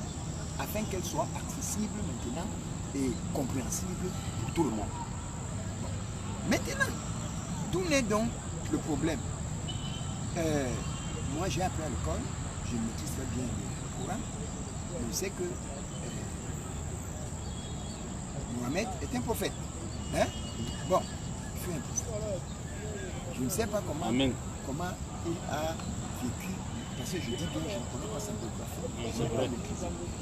afin qu'elle soit accessible maintenant et compréhensible pour tout le monde. Maintenant, d'où est donc le problème? Moi, j'ai appris à l'école, je maîtrise très bien le Coran. Je sais que Mohamed est un prophète. Hein? Bon, il fut un prophète. Je ne sais pas comment il a vécu, parce que je dis bien, je ne connais pas sa biographie.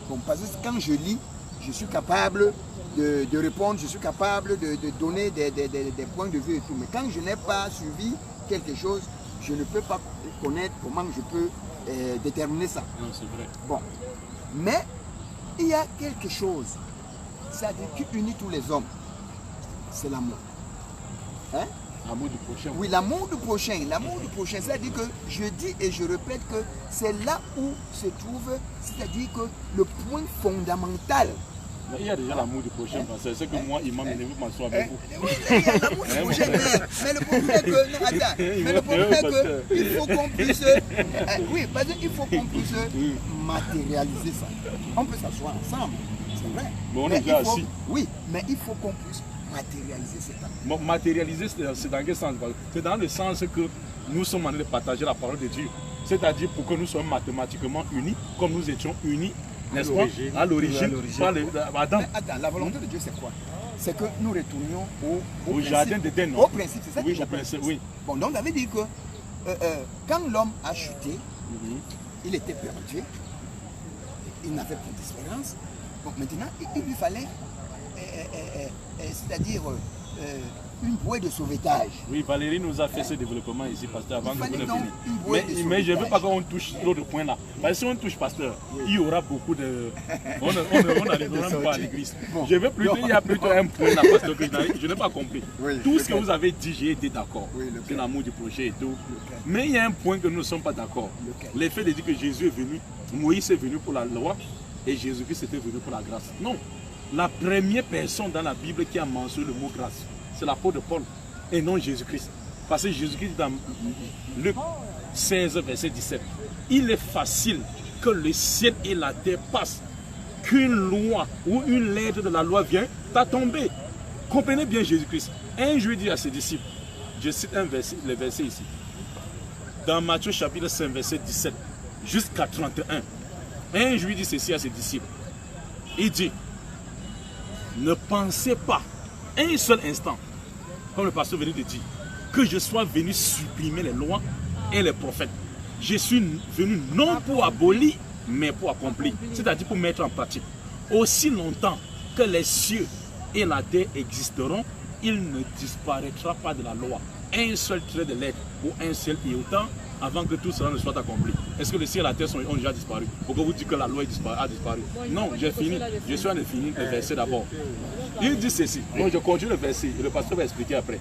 Bon, parce que quand je lis, je suis capable de répondre, je suis capable de donner des points de vue et tout. Mais quand je n'ai pas suivi quelque chose, je ne peux pas connaître comment je peux déterminer ça. Non, c'est vrai. Bon, mais il y a quelque chose, c'est-à-dire qui unit tous les hommes, c'est l'amour. Hein? L'amour du prochain. Oui, l'amour du prochain. L'amour du prochain, c'est-à-dire que je dis et je répète que c'est là où se trouve, c'est-à-dire que le point fondamental. Mais il y a déjà l'amour du prochain, parce que c'est que moi, il m'a mené pour m'asseoir avec vous. Oui, il y a l'amour du prochain, mais le problème est que, non, attends, mais le problème est qu'il faut qu'on puisse, oui, parce qu'il faut qu'on puisse matérialiser ça. On peut s'asseoir ensemble, c'est vrai. Mais on est déjà assis. Oui, mais il faut qu'on puisse matérialiser cet amour. Matérialiser, c'est dans quel sens? C'est dans le sens que nous sommes en train de partager la parole de Dieu. C'est-à-dire pour que nous soyons mathématiquement unis, comme nous étions unis, n'est-ce pas, à l'origine, par Adam. Attends, la volonté de Dieu, c'est quoi? C'est que nous retournions au jardin d'Éden. Au principe, c'est ça oui, que j'appelle. Oui. Bon, donc, on avait dit que quand l'homme a chuté, il était perdu, il n'avait plus d'espérance. Bon, maintenant, il lui fallait, c'est-à-dire une bouée de sauvetage. Oui, Valérie nous a fait ce développement ici, pasteur, avant que vous ne finissiez. Mais je ne veux pas qu'on touche l'autre point là. Parce que si on touche, pasteur, il y aura beaucoup de... On n'arrivera même pas à l'église. Bon. Je veux plutôt, il y a plutôt un point là, pasteur, que je n'ai pas compris. Oui, tout ce que vous avez dit, j'ai été d'accord. Oui, c'est l'amour du prochain et tout. Mais il y a un point que nous ne sommes pas d'accord. Le fait de dire que Jésus est venu, Moïse est venu pour la loi et Jésus-Christ était venu pour la grâce. Non. La première personne dans la Bible qui a mentionné le mot grâce, c'est l'apôtre Paul et non Jésus-Christ. Parce que Jésus-Christ dans Luc 16, verset 17, il est facile que le ciel et la terre passent, qu'une loi ou une lettre de la loi vient à tomber. Comprenez bien Jésus-Christ. Un jour, il dit à ses disciples, je cite le verset ici, dans Matthieu chapitre 5, verset 17, jusqu'à 31, un jour, il dit ceci à ses disciples. Il dit, ne pensez pas un seul instant, comme le pasteur venait de dire, que je sois venu supprimer les lois et les prophètes. Je suis venu non pour abolir, mais pour accomplir, c'est-à-dire pour mettre en pratique. Aussi longtemps que les cieux et la terre existeront, il ne disparaîtra pas de la loi un seul trait de lettre ou un seul iota avant que tout cela ne soit accompli. Est-ce que le ciel et la terre ont déjà disparu? Pourquoi vous dites que la loi a disparu? Non, j'ai fini. Je suis en train de finir le verset d'abord. Il dit ceci. Bon, je continue le verset. Le pasteur va expliquer après.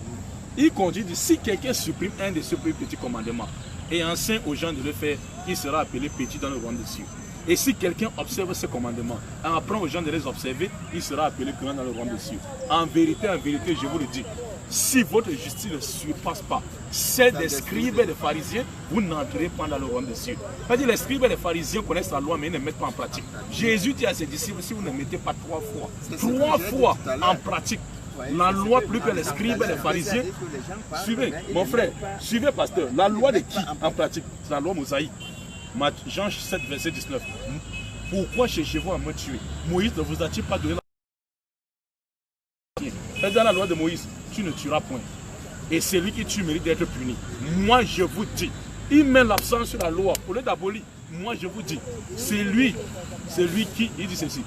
Il continue, dit, si quelqu'un supprime un de ces plus petits commandements et enseigne aux gens de le faire, il sera appelé petit dans le royaume des cieux. Et si quelqu'un observe ces commandements et apprend aux gens de les observer, il sera appelé grand dans le royaume des cieux. En vérité, je vous le dis, si votre justice ne surpasse pas celle des scribes et des pharisiens, vous n'entrez pas dans le royaume des cieux. C'est-à-dire les scribes et les pharisiens connaissent la loi mais ils ne mettent pas en pratique. Jésus dit à ses disciples, si vous ne mettez pas 3 fois en pratique la loi plus que les scribes et les pharisiens, suivez, mon frère, suivez pasteur, la loi de qui en pratique? C'est la loi mosaïque. Jean 7, verset 19. Pourquoi cherchez-vous à me tuer? Moïse ne vous a-t-il pas donné la... Dans la loi de Moïse, tu ne tueras point. Et celui qui tue mérite d'être puni. Moi je vous dis, il met l'accent sur la loi. Au lieu d'abolir, moi je vous dis, c'est lui qui, il dit ceci.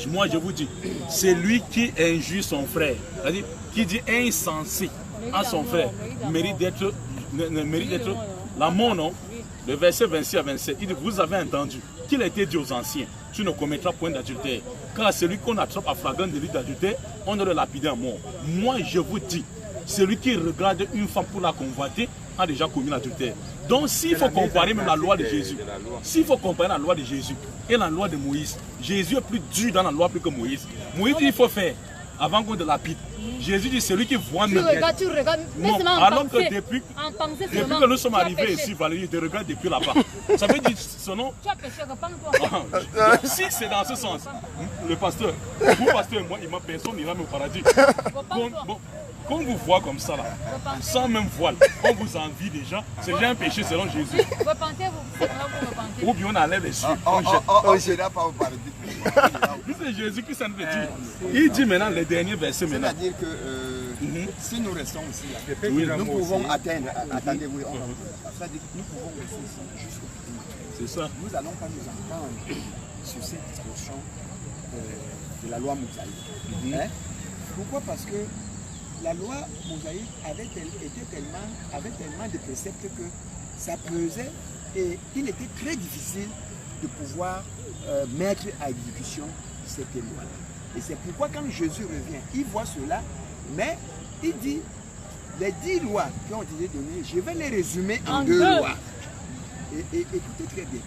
Moi je vous dis, c'est lui qui injure son frère, c'est-à-dire qui dit insensé à son frère, mérite d'être la mort, non? Le verset 26 à 27, il dit, vous avez entendu qu'il a été dit aux anciens, tu ne commettras point d'adultère, car celui qu'on attrape à flagrant délit d'adultère, on doit le lapider à mort. Moi je vous dis, celui qui regarde une femme pour la convoiter a déjà commis l'adultère. Donc s'il faut comparer même la loi de Jésus, s'il faut comparer la loi de Jésus et la loi de Moïse, Jésus est plus dur dans la loi plus que Moïse. Moïse dit il faut faire avant qu'on te lapide. Jésus dit celui qui voit même. Tu regardes, non, alors que depuis que nous sommes arrivés ici, Valérie, te regarde depuis là-bas. Ça veut dire ce nom. Tu as péché, repends-toi. Si c'est dans ce sens, le pasteur, vous pasteur et moi, personne n'ira au paradis. Quand on vous voit comme ça là, sans même voile, on vous envie déjà, c'est déjà un péché selon Jésus. Repentez-vous, ou bien on enlève les cieux. Je n'ai pas au paradis. C'est Jésus qui s'en veut dire. Il dit maintenant les derniers versets maintenant. C'est-à-dire que si nous restons ici, là, nous pouvons atteindre. Attendez, oui, c'est-à-dire que nous pouvons rester ici jusqu'au bout. C'est ça. Nous n'allons pas nous entendre sur cette discussion de la loi mosaïque. Pourquoi? Parce que la loi mosaïque avait tellement de préceptes que ça pesait et il était très difficile de pouvoir mettre à exécution cette loi. Et c'est pourquoi quand Jésus revient, il voit cela, mais il dit, les 10 lois qui ont été données, je vais les résumer en 2 lois. Et écoutez très bien.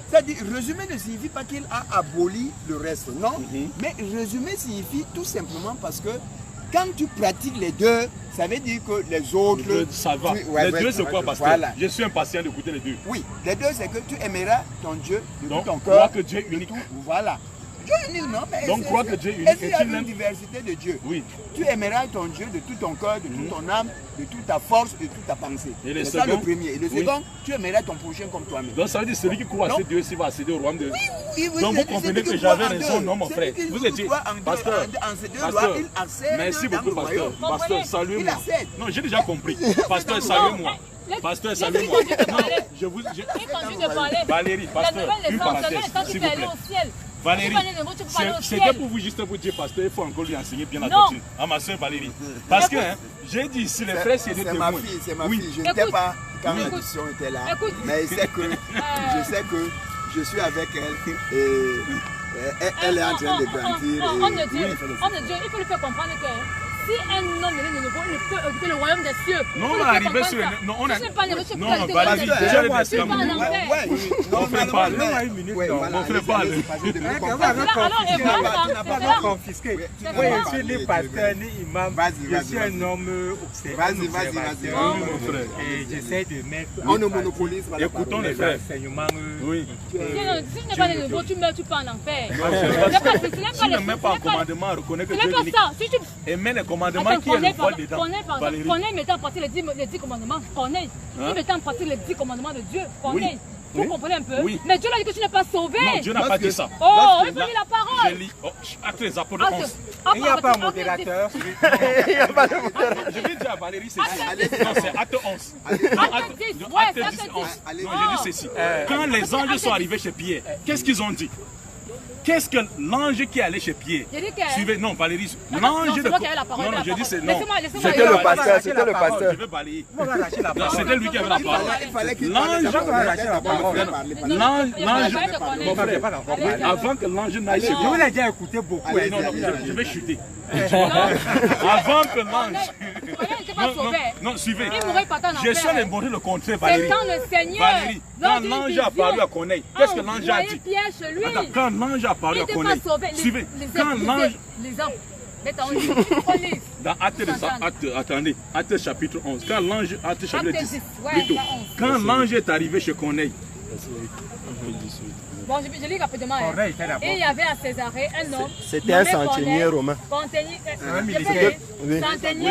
C'est-à-dire, résumer ne signifie pas qu'il a aboli le reste, non. Mais résumer signifie tout simplement parce que quand tu pratiques les 2, ça veut dire que les autres... Ça va. Les 2 c'est quoi, pasteur? Voilà. Je suis impatient d'écouter les 2. Oui, les 2 c'est que tu aimeras ton Dieu de tout ton cœur. Crois que Dieu est unique. Voilà. Dieu est unique, non? Mais donc crois que Dieu est unique. Il y a une diversité de Dieu. Oui. Tu aimeras ton Dieu de tout ton cœur, de toute ton âme, de toute ta force, de toute ta pensée. C'est ça le premier. Et le second, tu aimeras ton prochain comme toi-même. Donc ça veut dire celui qui croit à ces 2 s'il va accéder au royaume de Dieu. Oui, donc vous comprenez que j'avais raison, non mon frère. Vous étiez pasteur. Merci beaucoup pasteur. Pasteur, saluez-moi. Non, j'ai déjà compris. Pasteur, saluez-moi. Pasteur, saluez-moi. Non, je vous... Valérie, pasteur, une parenthèse, s'il vous plaît. Valérie, c'était pour vous juste pour dire, pasteur, il faut encore lui enseigner bien la doctrine. À ma soeur Valérie. Parce que j'ai dit, si les frères c'est des témoins. C'est ma fille, je n'étais pas quand la discussion était là. Mais je sais que je suis avec elle et elle est en train de grandir. Homme de Dieu, il faut lui faire comprendre que si un homme est né de nouveau, il peut occuper le royaume des cieux. Non, on est arrivé sur le... Non, on a... Non, Valérie, tu as le destin. On fait pas. On fait pas. Tu n'as pas confisqué. Moi, je suis ni pasteur, ni imam. Je suis un homme observateur. Et j'essaie de mettre... On ne monopolise pas. Écoutons les frères. Oui. Si tu n'es pas né de nouveau, tu meurs, tu pars en enfer. Si tu ne mets pas un commandement, reconnais que Dieu est unique. Et mets les commandements qui est le vol dedans. Connais mettant en pratique les 10 commandements. Connais. Il mettant en pratique les 10 commandements de Dieu. Connais. Vous comprenez un peu? Mais Dieu a dit que tu n'es pas sauvé. Non, Dieu n'a pas dit ça. Oh, il faut lire la parole. Je lis. Acte des apôtres 11. Il n'y a pas un modérateur. Il n'y a pas de modérateur. Je vais dire à Valérie ceci. Non, c'est acte 11. Acte 10, 11. Non, je dis ceci. Quand les anges sont arrivés chez Pierre, qu'est-ce qu'ils ont dit? Qu'est-ce que l'ange qui est allé chez Pierre? Suivez, non, Valérie. L'ange de... Non, je dis c'est non. C'était le pasteur, c'était le pasteur. Je vais balayer. C'était lui qui avait la parole. L'ange, avant que l'ange n'aille chez Pierre. Je vous l'ai déjà écouté beaucoup. Non, non, je vais chuter. Avant que l'ange... Non, suivez. Je suis allé montrer le contraire, Valérie. Valérie, quand l'ange a apparu à Corneille, qu'est-ce que l'ange a dit? Quand l'ange a apparu à Corneille, suivez, quand l'ange... Dans attendez, Acte chapitre 11. Quand l'ange, Acte chapitre 10, plutôt, quand l'ange est arrivé chez Corneille. Bon, je lis rapidement. Et il y avait à Césarée un homme. C'était un centenier romain. Centenier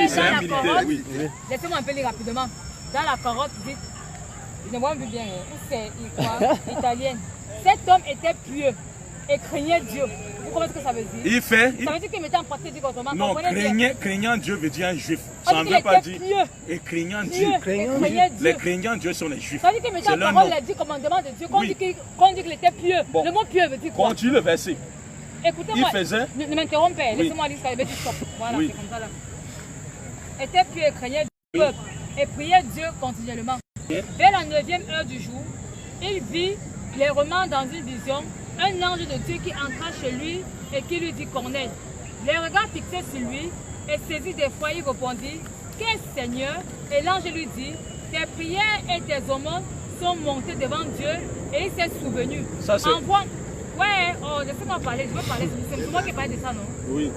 dans la corotte. Laissez-moi un peu lire rapidement. Dans la corotte, dites, je ne vois plus bien, c'est italienne. Cet homme était pieux et craignait Dieu. Vous comprenez ce que ça veut dire? Il fait. Ça veut dire qu'il mettait en pratique autrement. Non, craignant Dieu veut dire un juif. Ça ne veut pas dire. Et craignant Dieu. Les craignants Dieu sont les juifs. Ça veut dire qu'il mettait en parole les 10 commandements de Dieu. Qu'on dit qu'il était pieux. Bon. Le mot pieux veut dire quoi? Continue le verset. Écoutez-moi. Il faisait. Ne m'interrompez. Laissez-moi lire ça. Stop. Voilà, c'est comme ça là. Était pieux et craignait Dieu. Et priait Dieu continuellement. Vers la 9e heure du jour, il vit clairement dans une vision un ange de Dieu qui entra chez lui et qui lui dit Corneille. Les regards fixés sur lui et saisi d'effroi, il répondit qu'est-ce Seigneur? Et l'ange lui dit tes prières et tes aumônes sont montées devant Dieu et il s'est souvenu. Ça c'est. Envoie. Ouais, oh, laissez-moi parler, je veux parler. C'est moi qui parle de ça, non? Oui.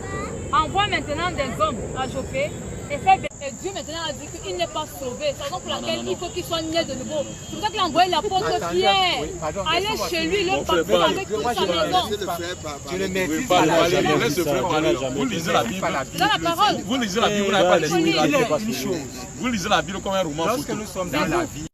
Envoie maintenant des hommes à Jopé et fait. Et Dieu maintenant a dit qu'il n'est pas sauvé. C'est la raison pour laquelle il faut qu'il soit né de nouveau. C'est pour ça qu'il a envoyé l'apôtre Pierre. Allez chez lui, le baptême avec toute sa maison. Je le mets Vous lisez la Bible. Dans la parole. Vous lisez la Bible, vous n'avez pas l'esprit. une chose. Vous lisez la Bible comme un roman. Lorsque nous sommes dans la vie,